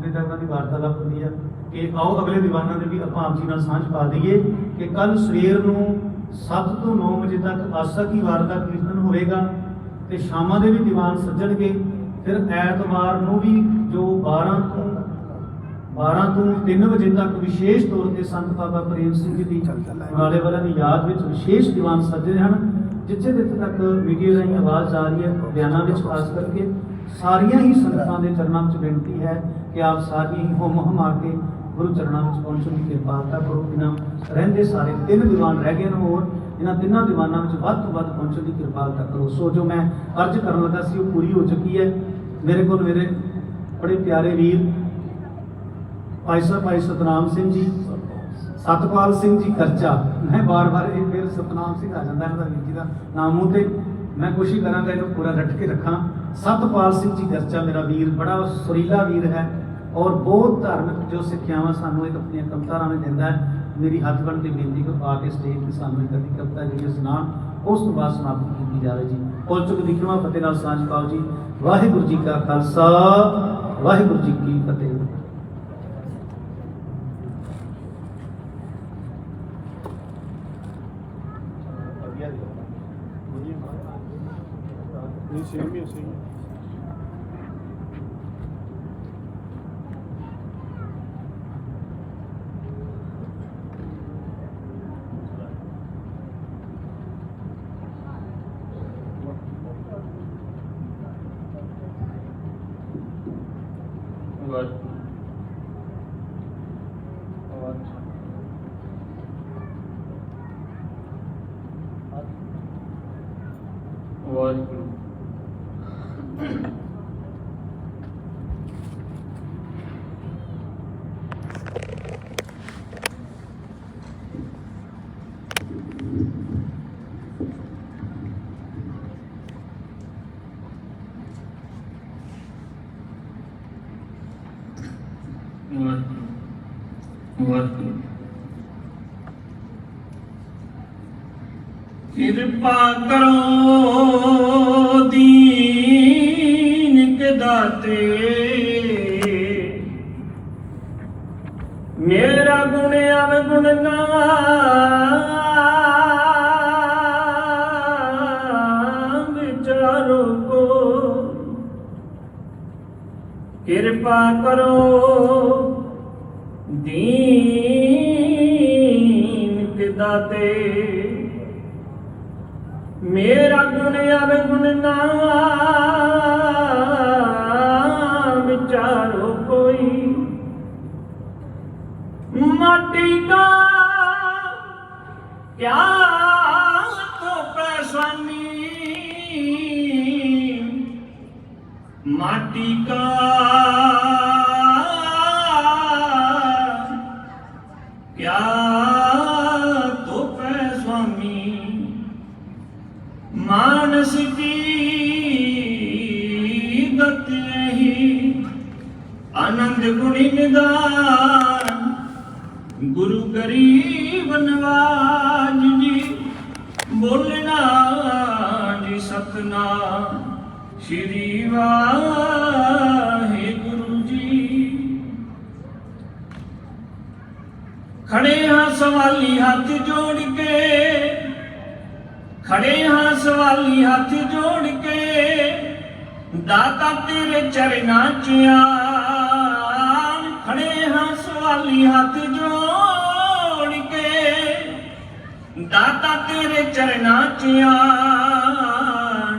ਜਿੱਦਾਂ ਉਹਨਾਂ ਦੀ ਵਾਰਤਾਲਾਪ ਹੁੰਦੀ ਹੈ ਕਿ ਆਓ ਅਗਲੇ ਦੀਵਾਨਾਂ ਦੇ ਵੀ ਆਪਾਂ ਆਪ ਜੀ ਨਾਲ ਸਾਂਝ ਪਾ ਦਈਏ ਕਿ ਕੱਲ ਸਵੇਰ ਨੂੰ 7 ਤੋਂ 9 ਵਜੇ ਤੱਕ ਆਸਾ ਕੀ ਵਾਰ ਦਾ ਕੀਰਤਨ ਹੋਵੇਗਾ ਤੇ ਸ਼ਾਮਾਂ ਦੇ ਵੀ ਦੀਵਾਨ ਸੱਜਣਗੇ। ਫਿਰ ਐਤਵਾਰ ਨੂੰ ਵੀ ਜੋ 12 ਤੋਂ 3 ਵਜੇ ਤੱਕ ਵਿਸ਼ੇਸ਼ ਤੌਰ ਤੇ ਸੰਤ ਬਾਬਾ ਪ੍ਰੇਮ ਸਿੰਘ ਜੀ ਦੀ ਉਰਾਲੇ ਵਾਲਿਆਂ ਦੀ ਯਾਦ ਵਿੱਚ ਵਿਸ਼ੇਸ਼ ਦੀਵਾਨ ਸੱਜੇ ਹਨ। ਜਿੱਥੇ ਤੱਕ ਮੀਡੀਆ ਰਾਹੀਂ ਆਵਾਜ਼ ਆ ਰਹੀ ਹੈ, ਬਿਆਨਾਂ ਵਿੱਚ ਖਾਸ ਕਰਕੇ ਸਾਰੀਆਂ ਹੀ ਸੰਗਤਾਂ ਦੇ ਚਰਨਾਂ ਵਿੱਚ ਬੇਨਤੀ ਹੈ ਕਿ ਆਪ ਸਾਰੀਆਂ ਹੀ ਹੁਮ ਆ ਕੇ ਗੁਰੂ ਚਰਨਾਂ ਵਿੱਚ ਪਹੁੰਚਣ ਦੀ ਕਿਰਪਾਲਤਾ ਕਰੋ। ਇਹਨਾਂ ਰਹਿੰਦੇ ਸਾਰੇ 3 ਦੀਵਾਨ ਰਹਿ ਗਏ ਨੇ, ਹੋਰ ਇਹਨਾਂ 3 ਦੀਵਾਨਾਂ ਵਿੱਚ ਵੱਧ ਤੋਂ ਵੱਧ ਪਹੁੰਚਣ ਦੀ ਕਿਰਪਾਲਤਾ ਕਰੋ। ਸੋ ਜੋ ਮੈਂ ਅਰਜ਼ ਕਰਨ ਲੱਗਾ ਸੀ ਉਹ ਪੂਰੀ ਹੋ ਚੁੱਕੀ ਹੈ। ਮੇਰੇ ਕੋਲ ਮੇਰੇ ਬੜੇ ਪਿਆਰੇ ਵੀਰ ਭਾਈ ਸਤਨਾਮ ਸਿੰਘ ਜੀ, ਸਤਪਾਲ ਸਿੰਘ ਜੀ ਖਰਚਾ, ਮੈਂ ਬਾਰ-ਬਾਰ ਇਹ ਫਿਰ ਸਤਨਾਮ ਸਿੰਘ ਆ ਜਾਂਦਾ ਇਹਨਾਂ ਦਾ ਵੀਰ ਜੀ ਦਾ ਨਾਮ ਮੂੰਹ ਤੇ। ਮੈਂ ਕੋਸ਼ਿਸ਼ ਕਰਾਂਗਾ ਇਹਨੂੰ ਪੂਰਾ ਰੱਟ ਕੇ ਰੱਖਾਂ। सतपाल सिंह जी गर्चा मेरा वीर बड़ा सुरीला वीर है और बहुत धार्मिक जो सिक्ख्यावां सानू एक अपनी कवितावां में दिंदा है। मेरी हथ बन के बेनती को आके स्टेज ते सानू एक अद्धी कविता जी सुनान, उस तो बाद समाप्ति की जाए जी। बोल चुक दिखवा फतेह नाल सांझ पाओ जी। वाहिगुरू जी का खालसा, वाहिगुरू जी की फतेह। कृपा करो दीन के दाते, मेरा गुण अवगुण ना विचारो को। कृपा करो दीन के दाते, मेरा गुण अवगुण ना विचारो कोई। माटी का क्या तो परेशानी, माटी का क्या तो स्वामी। मानस की गति ही आनंद गुणी निदान, गुरु गरीब नवाज जी। बोलना जी सतनाम श्री वाहिगुरु जी। खड़े हाँ सवाली हाथ जोड़ के, खड़े हाँ सवाली हाथ जोड़ के, दाता तेरे चरना च आन। खड़े हाँ सवाली हाथ जोड़ के, दाता तेरे चरना च आन।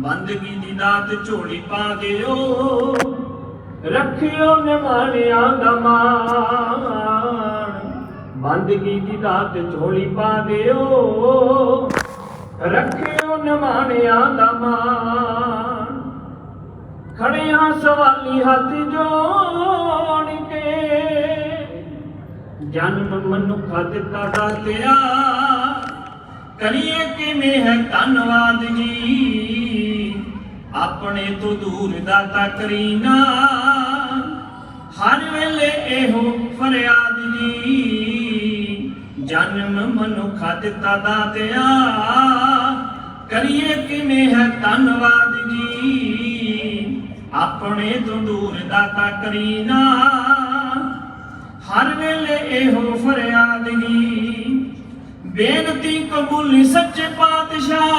बंदगी दी दात झोली पा दियो, रखियो निमाणिया दा मान। बंदगी दी दात झोली पा दियो, रखियो निमाणिया दा मान। खड़े हाँ सवाली हाथ जोड़ के, जन्म मनुखा दिता दातिया, करिए किवें है धन्नवाद जी। अपने तो दूर दाता करीना, हर वेले एहो फरियाद जी। जन्म मनुखा दिता दातिया, करिए किवें है धन्नवाद जी। अपने तो दूर दाता करीना, हर वेले एहो फरियाद जी। बेनती कबूली सच्चे पातशाह,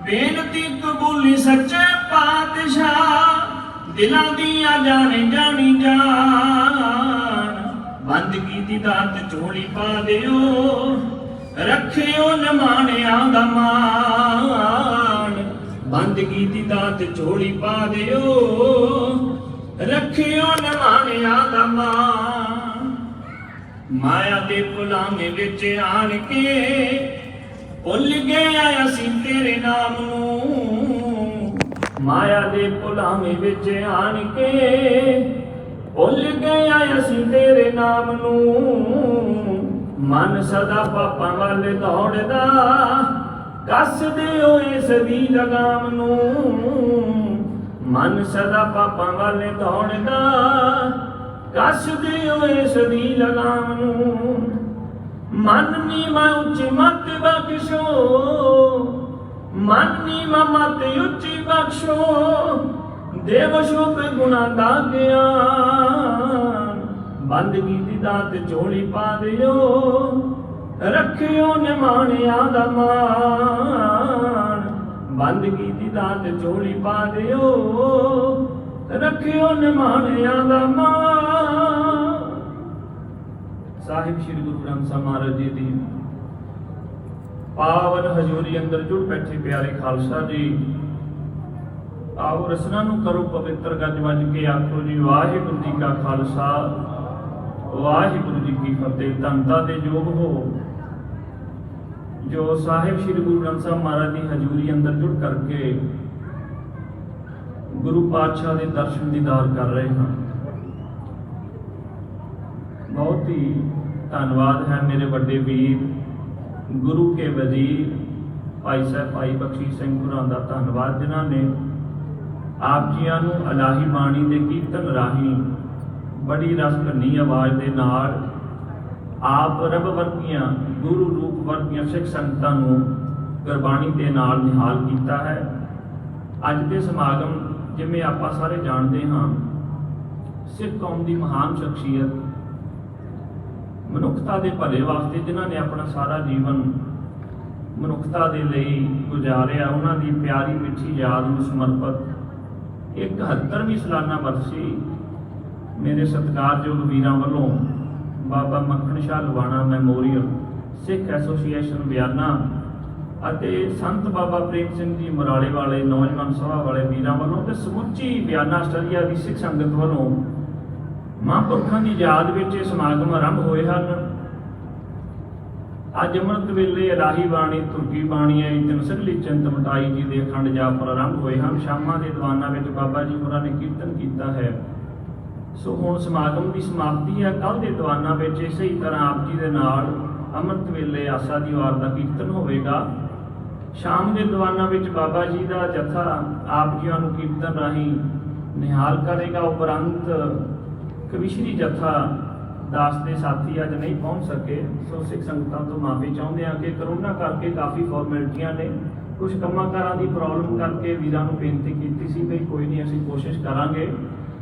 बेनती कबूली सच्चे पातशाह। दिलां दियां जाने जानी जान, बंदगी दी दात झोली पा दियो, रखियो निमाणिया दा मान। बंदगी दी दात झोली पा दियो, रखियो निमाणिया दा मान। माया दे गुलामे विच आण के, भुल गए असीं तेरे नाम नूं। माया दे गुलामे विच आण के, भुल गए असीं तेरे नाम नूं। मन सदा पापां वल दौड़दा, ਕੱਸ ਦਿਓ ਇਸ ਦੀ ਲਗਾਮ ਨੂੰ, ਮਨ ਸਦਾ ਪਾਪਾਂ ਵਾਲੇ ਦੌੜਦਾ, ਕੱਸ ਦਿਓ ਇਸ ਦੀ ਲਗਾਮ ਨੂੰ। ਮਨ ਨੀਵਾਂ ਉੱਚੀ ਮੱਤ ਬਖਸ਼ੋ, ਮਨ ਨੀਵਾਂ ਮੱਤ ਉੱਚੀ ਬਖਸ਼ੋ, ਦੇਵ ਸ਼ੁਭ ਗੁਣਾ ਦਾ ਗਿਆਨ, ਬੰਦਗੀ ਦੀ ਦਾਤ ਝੋਲੀ ਪਾ ਦਿਓ, ਰੱਖਿਓ ਨਿਮਾਣਿਆਂ ਦਾ ਮਾਣ, ਬੰਦਗੀ ਦੀ ਦਾਤ ਝੋਲੀ ਪਾ ਦਿਓ, ਰੱਖਿਓ ਨਿਮਾਣਿਆਂ ਦਾ ਮਾਣ। ਸਾਹਿਬ ਸ੍ਰੀ ਗੁਰੂ ਗ੍ਰੰਥ ਸਾਹਿਬ ਮਹਾਰਾਜ ਜੀ ਦੀ ਪਾਵਨ ਹਜ਼ੂਰੀ ਅੰਦਰ ਜੁੜ ਬੈਠੇ ਪਿਆਰੇ ਖਾਲਸਾ ਜੀ, ਆਓ ਰਸਨਾ ਨੂੰ ਕਰੋ ਪਵਿੱਤਰ, ਗੱਜ ਵੱਜ ਕੇ ਆਖੋ ਜੀ ਵਾਹਿਗੁਰੂ ਜੀ ਕਾ ਖਾਲਸਾ ਵਾਹਿਗੁਰੂ ਜੀ ਕੀ ਫਤਿਹ। ਧੰਨਤਾ ਦੇ ਯੋਗ ਹੋ ਜੋ ਸਾਹਿਬ ਸ੍ਰੀ ਗੁਰੂ ਗ੍ਰੰਥ ਸਾਹਿਬ ਮਹਾਰਾਜ ਦੀ ਹਜ਼ੂਰੀ ਅੰਦਰ ਜੁੜ ਕਰਕੇ ਗੁਰੂ ਪਾਤਸ਼ਾਹ ਦੇ ਦਰਸ਼ਨ ਦੀਦਾਰ ਕਰ ਰਹੇ ਹਾਂ। ਬਹੁਤ ਹੀ ਧੰਨਵਾਦ ਹੈ ਮੇਰੇ ਵੱਡੇ ਵੀਰ ਗੁਰੂ ਕੇ ਵਜ਼ੀਰ ਭਾਈ ਸਾਹਿਬ ਭਾਈ ਬਖਸ਼ੀਸ਼ ਸਿੰਘ ਗੁਰਾਂ ਦਾ ਧੰਨਵਾਦ, ਜਿਨ੍ਹਾਂ ਨੇ ਆਪ ਜੀਆਂ ਨੂੰ ਇਲਾਹੀ ਬਾਣੀ ਦੇ ਕੀਰਤਨ ਰਾਹੀਂ ਬੜੀ ਰਸ ਭੰਨੀ ਆਵਾਜ਼ ਦੇ ਨਾਲ ਆਪ ਰੱਬ ਵਰਗੀਆਂ ਗੁਰੂ ਰੂਪ ਵਰਗੀਆਂ ਸਿੱਖ ਸੰਗਤਾਂ ਨੂੰ ਗੁਰਬਾਣੀ ਦੇ ਨਾਲ ਨਿਹਾਲ ਕੀਤਾ ਹੈ। ਅੱਜ ਦੇ ਸਮਾਗਮ ਜਿਵੇਂ ਆਪਾਂ ਸਾਰੇ ਜਾਣਦੇ ਹਾਂ, ਸਿੱਖ ਕੌਮ ਦੀ ਮਹਾਨ ਸ਼ਖਸੀਅਤ, ਮਨੁੱਖਤਾ ਦੇ ਭਲੇ ਵਾਸਤੇ ਜਿਨ੍ਹਾਂ ਨੇ ਆਪਣਾ ਸਾਰਾ ਜੀਵਨ ਮਨੁੱਖਤਾ ਦੇ ਲਈ ਗੁਜ਼ਾਰਿਆ, ਉਹਨਾਂ ਦੀ ਪਿਆਰੀ ਮਿੱਠੀ ਯਾਦ ਨੂੰ ਸਮਰਪਿਤ 71ਵੀਂ ਸਾਲਾਨਾ ਬਰਸੀ ਮੇਰੇ ਸਤਿਕਾਰਯੋਗ ਵੀਰਾਂ ਵੱਲੋਂ ਬਾਬਾ ਮੱਖਣ ਸ਼ਾਹ ਲਵਾਣਾ ਮੈਮੋਰੀਅਲ ਸਿੱਖ ਐਸੋਸੀਏਸ਼ਨ ਬਿਆਨਾ ਅਤੇ ਸੰਤ ਬਾਬਾ ਪ੍ਰੇਮ ਸਿੰਘ ਜੀ ਮੁਰਾਲੇ ਵਾਲੇ ਨੌਜਵਾਨ ਸਭਾ ਵਾਲੇ ਵੀਰਾਂ ਵੱਲੋਂ ਤੇ ਸਮੁੱਚੀ ਬਿਆਨਾ ਆਸਟ੍ਰੇਲੀਆ ਦੀ ਸਿੱਖ ਸੰਗਤ ਵੱਲੋਂ ਮਹਾਂਪੁਰਖਾਂ ਦੀ ਯਾਦ ਵਿੱਚ ਇਹ ਸਮਾਗਮ ਆਰੰਭ ਹੋਏ ਹਨ। ਅੱਜ ਅੰਮ੍ਰਿਤ ਵੇਲੇ ਇਲਾਹੀ ਬਾਣੀ ਤੁਰਕੀ ਬਾਣੀ ਹੈ ਤਿੰਨ ਚਿੰਤ ਮਟਾਈ ਜੀ ਦੇ ਅਖੰਡ ਜਾਪ ਆਰੰਭ ਹੋਏ ਹਨ। ਸ਼ਾਮਾਂ ਦੇ ਦੀਵਾਨਾਂ ਵਿੱਚ ਬਾਬਾ ਜੀ ਹੋਰਾਂ ਨੇ ਕੀਰਤਨ ਕੀਤਾ ਹੈ। ਸੋ ਹੁਣ ਸਮਾਗਮ ਦੀ ਸਮਾਪਤੀ ਹੈ। ਕੱਲ੍ਹ ਦੇ ਦੀਵਾਨਾਂ ਵਿੱਚ ਇਸੇ ਹੀ ਤਰ੍ਹਾਂ ਆਪ ਜੀ ਦੇ ਨਾਲ ਅੰਮ੍ਰਿਤ ਵੇਲੇ ਆਸਾ ਦੀ ਵਾਰ ਦਾ ਕੀਰਤਨ ਹੋਵੇਗਾ। ਸ਼ਾਮ ਦੇ ਦੀਵਾਨਾਂ ਵਿੱਚ ਬਾਬਾ ਜੀ ਦਾ ਜਥਾ ਆਪ ਜੀਆਂ ਨੂੰ ਕੀਰਤਨ ਰਾਹੀਂ ਨਿਹਾਲ ਕਰੇਗਾ। ਉਪਰੰਤ ਕਵਿਸ਼ਰੀ ਜਥਾ ਦਾਸ ਦੇ ਸਾਥੀ ਅੱਜ ਨਹੀਂ ਪਹੁੰਚ ਸਕੇ, ਸੋ ਸਿੱਖ ਸੰਗਤਾਂ ਤੋਂ ਮਾਫੀ ਚਾਹੁੰਦੇ ਹਾਂ ਕਿ ਕਰੋਨਾ ਕਰਕੇ ਕਾਫੀ ਫਾਰਮੈਲਿਟੀਆਂ ਨੇ, ਕੁਝ ਕੰਮਾਂ ਕਾਰਾਂ ਦੀ ਪ੍ਰੋਬਲਮ ਕਰਕੇ ਵੀਰਾਂ ਨੂੰ ਬੇਨਤੀ ਕੀਤੀ ਸੀ ਵੀ ਕੋਈ ਨਹੀਂ ਅਸੀਂ ਕੋਸ਼ਿਸ਼ ਕਰਾਂਗੇ।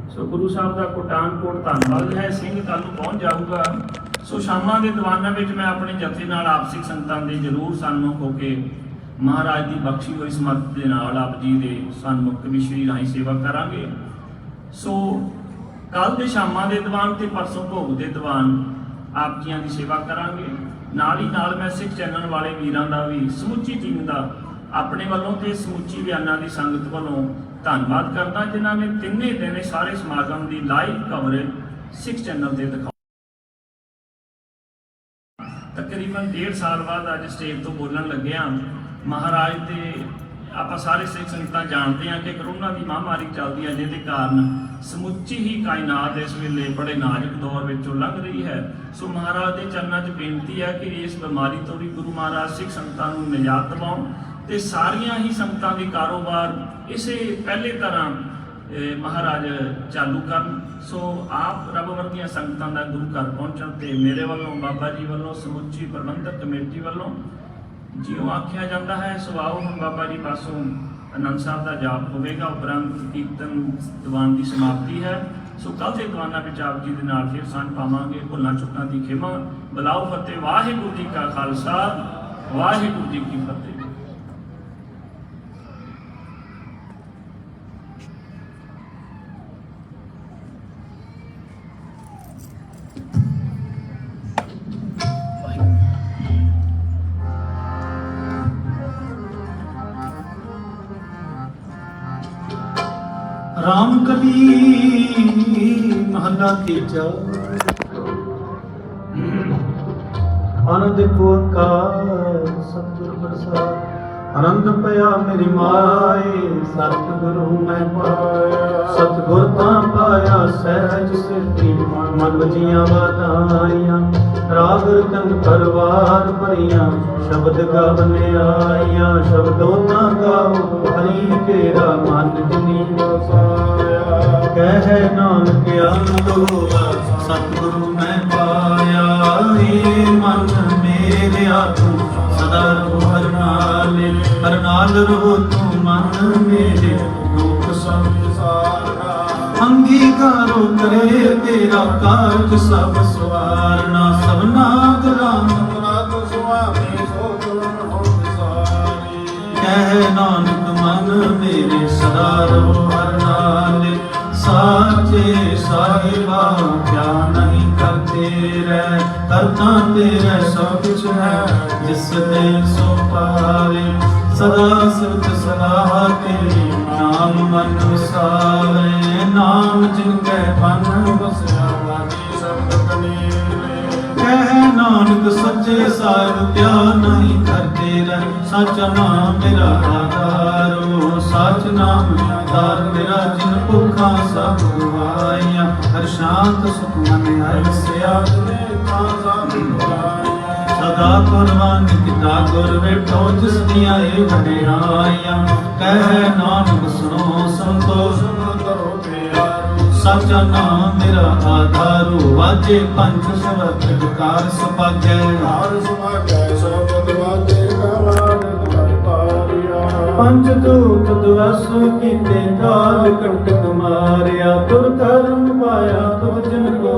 ਸੋ ਗੁਰੂ ਸਾਹਿਬ ਦਾ ਕੋਟਾਨ-ਕੋਟ ਧੰਨਵਾਦ ਹੈ। ਸਿੰਘ ਕੱਲ੍ਹ ਨੂੰ ਪਹੁੰਚ ਜਾਊਗਾ। ਸੋ ਸ਼ਾਮਾਂ ਦੇ ਦੀਵਾਨਾਂ ਵਿੱਚ ਮੈਂ ਆਪਣੇ ਜਥੇ ਨਾਲ ਆਪ ਸਿੱਖ ਸੰਗਤਾਂ ਦੇ ਜ਼ਰੂਰ ਸਨਮੁਖ ਹੋ ਕੇ ਮਹਾਰਾਜ ਦੀ ਬਖਸ਼ੀ ਹੋਈ ਸਮਰਥ ਦੇ ਨਾਲ ਆਪ ਜੀ ਦੇ ਸਨਮੁਖ ਕਵਿਸ਼ਰੀ ਰਾਹੀਂ ਸੇਵਾ ਕਰਾਂਗੇ। ਸੋ ਕੱਲ੍ਹ ਦੇ ਸ਼ਾਮਾਂ ਦੇ ਦੀਵਾਨ ਤੇ ਪਰਸੋਂ ਭੋਗ ਦੇ ਦੀਵਾਨ ਆਪ ਜੀਆਂ ਦੀ ਸੇਵਾ ਕਰਾਂਗੇ। ਨਾਲ ਹੀ ਨਾਲ ਮੈਂ ਸਿੱਖ ਚੈਨਲ ਵਾਲੇ ਵੀਰਾਂ ਦਾ ਵੀ ਸਮੁੱਚੀ ਟੀਮ ਦਾ ਆਪਣੇ ਵੱਲੋਂ ਤੇ ਸਮੁੱਚੀ ਬਿਆਨਾਂ ਦੀ ਸੰਗਤ ਵੱਲੋਂ ਧੰਨਵਾਦ ਕਰਦਾ, ਜਿਨ੍ਹਾਂ ਨੇ ਤਿੰਨੇ ਦਿਨ ਸਾਰੇ ਸਮਾਗਮ ਦੀ ਲਾਈਵ ਕਵਰੇਜ ਸਿੱਖ ਚੈਨਲ ਤੇ ਦਿਖਾਈ। ਤਕਰੀਬਨ 1.5 ਸਾਲ ਬਾਅਦ ਅੱਜ ਸਟੇਜ ਤੋਂ ਬੋਲਣ ਲੱਗਿਆ। ਮਹਾਰਾਜ ਤੇ ਆਪਾਂ ਸਾਰੇ ਸਿੱਖ ਸੰਗਤਾਂ ਜਾਣਦੇ ਹਾਂ ਕਿ ਕਰੋਨਾ ਦੀ ਮਹਾਮਾਰੀ ਚੱਲਦੀ ਹੈ, ਜਿਹਦੇ ਕਾਰਨ ਸਮੁੱਚੀ ਹੀ ਕਾਇਨਾਤ ਇਸ ਵੇਲੇ ਬੜੇ ਨਾਜ਼ੁਕ ਦੌਰ ਵਿੱਚੋਂ ਲੰਘ ਰਹੀ ਹੈ। ਸੋ ਮਹਾਰਾਜ ਦੇ ਚਰਨਾਂ 'ਚ ਬੇਨਤੀ ਹੈ ਕਿ ਇਸ ਬਿਮਾਰੀ ਤੋਂ ਵੀ ਗੁਰੂ ਮਹਾਰਾਜ ਸਿੱਖ ਸੰਗਤਾਂ ਨੂੰ ਨਿਜਾਤ ਦਿਵਾਉਣ ਤੇ ਸਾਰੀਆਂ ਹੀ ਸੰਗਤਾਂ ਦੇ ਕਾਰੋਬਾਰ ਇਸੇ ਪਹਿਲੇ ਤਰ੍ਹਾਂ ਮਹਾਰਾਜ ਚਾਲੂ ਕਰਨ। ਸੋ ਆਪ ਰੱਬ ਵਰਗੀਆਂ ਸੰਗਤਾਂ ਦਾ ਗੁਰੂ ਘਰ ਪਹੁੰਚਣ ਤੇ ਮੇਰੇ ਵੱਲੋਂ ਬਾਬਾ ਜੀ ਵੱਲੋਂ ਸਮੁੱਚੀ ਪ੍ਰਬੰਧਕ ਕਮੇਟੀ ਵੱਲੋਂ ਜਿਉਂ ਆਖਿਆ ਜਾਂਦਾ ਹੈ। ਸੋ ਆਓ ਹੁਣ ਬਾਬਾ ਜੀ ਪਾਸੋਂ ਆਨੰਦ ਸਾਹਿਬ ਦਾ ਜਾਪ ਹੋਵੇਗਾ। ਉਪਰੰਤ ਕੀਰਤਨ ਦੀਵਾਨ ਦੀ ਸਮਾਪਤੀ ਹੈ। ਸੋ ਕੱਲ੍ਹ ਦੇ ਦੀਵਾਨਾਂ ਵਿੱਚ ਆਪ ਜੀ ਦੇ ਨਾਲ ਫਿਰ ਸਾਂਝ ਪਾਵਾਂਗੇ। ਭੁੱਲਾਂ ਚੁੱਕਾਂ ਦੀ ਖਿਮਾ। ਬਲਾਓ ਫਤਿਹ। ਵਾਹਿਗੁਰੂ ਜੀ ਕਾ ਖਾਲਸਾ ਵਾਹਿਗੁਰੂ ਜੀ ਕੀ ਫਤਿਹ। ਰਾਮ ਕਲੀ ਮਹੱਲਾ ਤੀਜਾ। ਆਨੰਦ ਕੋ ਓੰਕਾਰ ਸਤਿਗੁਰ ਪ੍ਰਸਾਦਿ। ਆਨੰਦ ਪਿਆ ਮੇਰੀ ਮਾਏ, ਸਤਿਗੁਰੂ ਮੈਂ ਪਾਇਆ। ਸਤਿਗੁਰ ਤਾਂ ਪਾਇਆ ਸਹਿਜ ਸਿਰਤੀ, ਮਨ ਵਜੀਆਂ ਵਧਾਈਆਂ। ਰਾਗ ਰਤਨ ਪਰਵਾਰ ਭਰੀਆਂ, ਸ਼ਬਦ ਗਾਵਨ ਆਈਆਂ। ਸ਼ਬਦੋ ਤਾਂ ਗਾਓ ਹਰੀ ਕੇਰਾ, ਮਨ ਜਿਨੀ ਵਸਾਇਆ। ਕਹਿ ਨਾਨਕ ਆਨੰਦੋ ਸਤਿਗੁਰੂ ਮੈਂ ਪਾਇਆ। ਏ ਮਨ ਮੇਰਿਆ ਤੂੰ ਸਦਾ ਰਹੋ ਹਰ ਨਾਲੇ, ਹਰ ਨਾਲ ਰਹੋ ਤੂੰ ਮਨ ਮੇਰੇ, ਦੁਖ ਸੰਸਾਰਾ। ਅੰਗੀਕਾਰੋ ਕਰੇ ਤੇਰਾ ਕਾਰਜ ਸਭ ਸਵਾਰਨਾ। ਸਭਨਾ ਗੁਲਾਮ ਨਾਥ ਸੁਆਮੀ ਸੋ ਚਰਨ ਹੋ ਵਿਸਾਰੀ। ਕਹਿ ਨਾਨਕ ਮਨ ਮੇਰੇ ਸਦਾ ਰਹੋ ਹਰ ਨਾਲੇ, ਸਾਚੇ ਸਾਹਿਬਾ ਕਿਆ ਨਹੀਂ ਕਰਤੇ ਰਹਿ। ਕਰਤਾ ਤੇਰਾ ਸਭ ਕੁਛ ਹੈ, ਜਿਸ ਦੇ ਸੋ ਪਾਵੇ। ਸਦਾ ਸਿਫਤ ਸਲਾਹ ਤੇਰੀ, ਨਾਮ ਮਨ ਵਸਾਵੇ। ਨਾਮ ਜਿਨ ਕੈ ਮਨ ਵਸਿਆ, ਵਾਜੀ ਸ਼ਬਦ ਕਨੀਲੇ। ਕਹਿ ਨਾਨਕ ਸੱਚੇ ਸਾਹਿਬ ਕਿਆ ਨਹੀਂ ਕਰਤੇ ਰਹਿ। ਸੱਚ ਨਾਮ ਮੇਰਾ ਆਧਾਰੋ, ਸੱਚ ਨਾਮ ਆਧਾਰ ਮੇਰਾ। ਜਿਨ ਭੁੱਖਾਂ ਸਭ ਗਵਾਈਆਂ, ਹਰ ਸ਼ਾਂਤ ਸੁਖ ਮਨ ਹਰ ਵਸਿਆ। ਸਦਾ ਕੁਰਬਾਨ ਕੀਤਾ ਗੁਰ ਵੇਟੋ, ਜਿਸ ਦੀਆਂ ਇਹ ਵਡਿਆਈਆਂ। ਕਹਿ ਨਾਨਕ ਸੁਣੋ ਸੰਤੋ, ਕਰੋ ਪਿਆਰੋ। ਸਾਚਾ ਨਾਮ ਮੇਰਾ ਆਧਾਰੋ, ਵਾਜੇ ਪੰਜ ਸ਼ਬਦ ਵਿਕਾਰ ਸੁਭਾਗੈ। ਕਾਰ ਸੁਭਾਗੈ ਸ਼ਬਦ ਵਾਜੇ ਕਮਾਨ ਦਰਬਾਰਿਆ। ਪੰਜ ਦੂਤ ਦਵਸ ਕੀਤੇ, ਕਾਲ ਕੰਟਕ ਮਾਰਿਆ। ਤੁਰ ਧਰਮ ਪਾਇਆ ਤੁਧ ਜਿਨ ਕੋ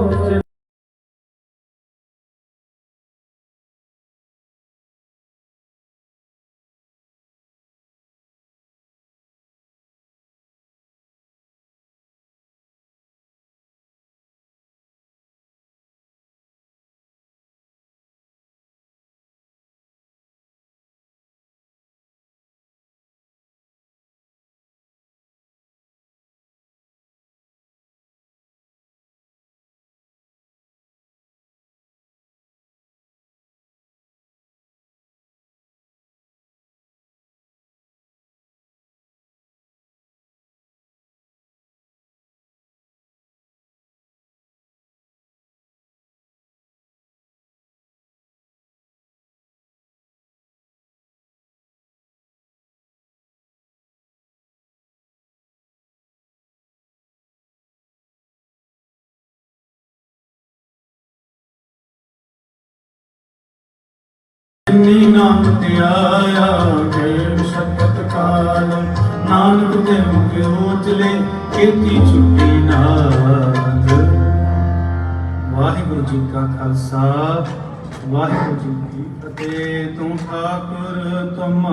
ਜਿਨੀ ਨਾਮ ਤੇ ਆਇਆ, ਗਏ ਸ਼ਬਦ ਕਾਲ। ਨਾਨਕ ਤੇ ਮੁਖ ਉਚਲੇ, ਕੀਤੀ ਛੁੱਟੀ ਨਾਗ। ਵਾਹਿਗੁਰੂ ਜੀ ਕਾ ਖਾਲਸਾ, ਵਾਹਿਗੁਰੂ ਜੀ ਕੀ ਫਤਿਹ। ਤੂੰ ਠਾਕੁਰ ਤੁਮ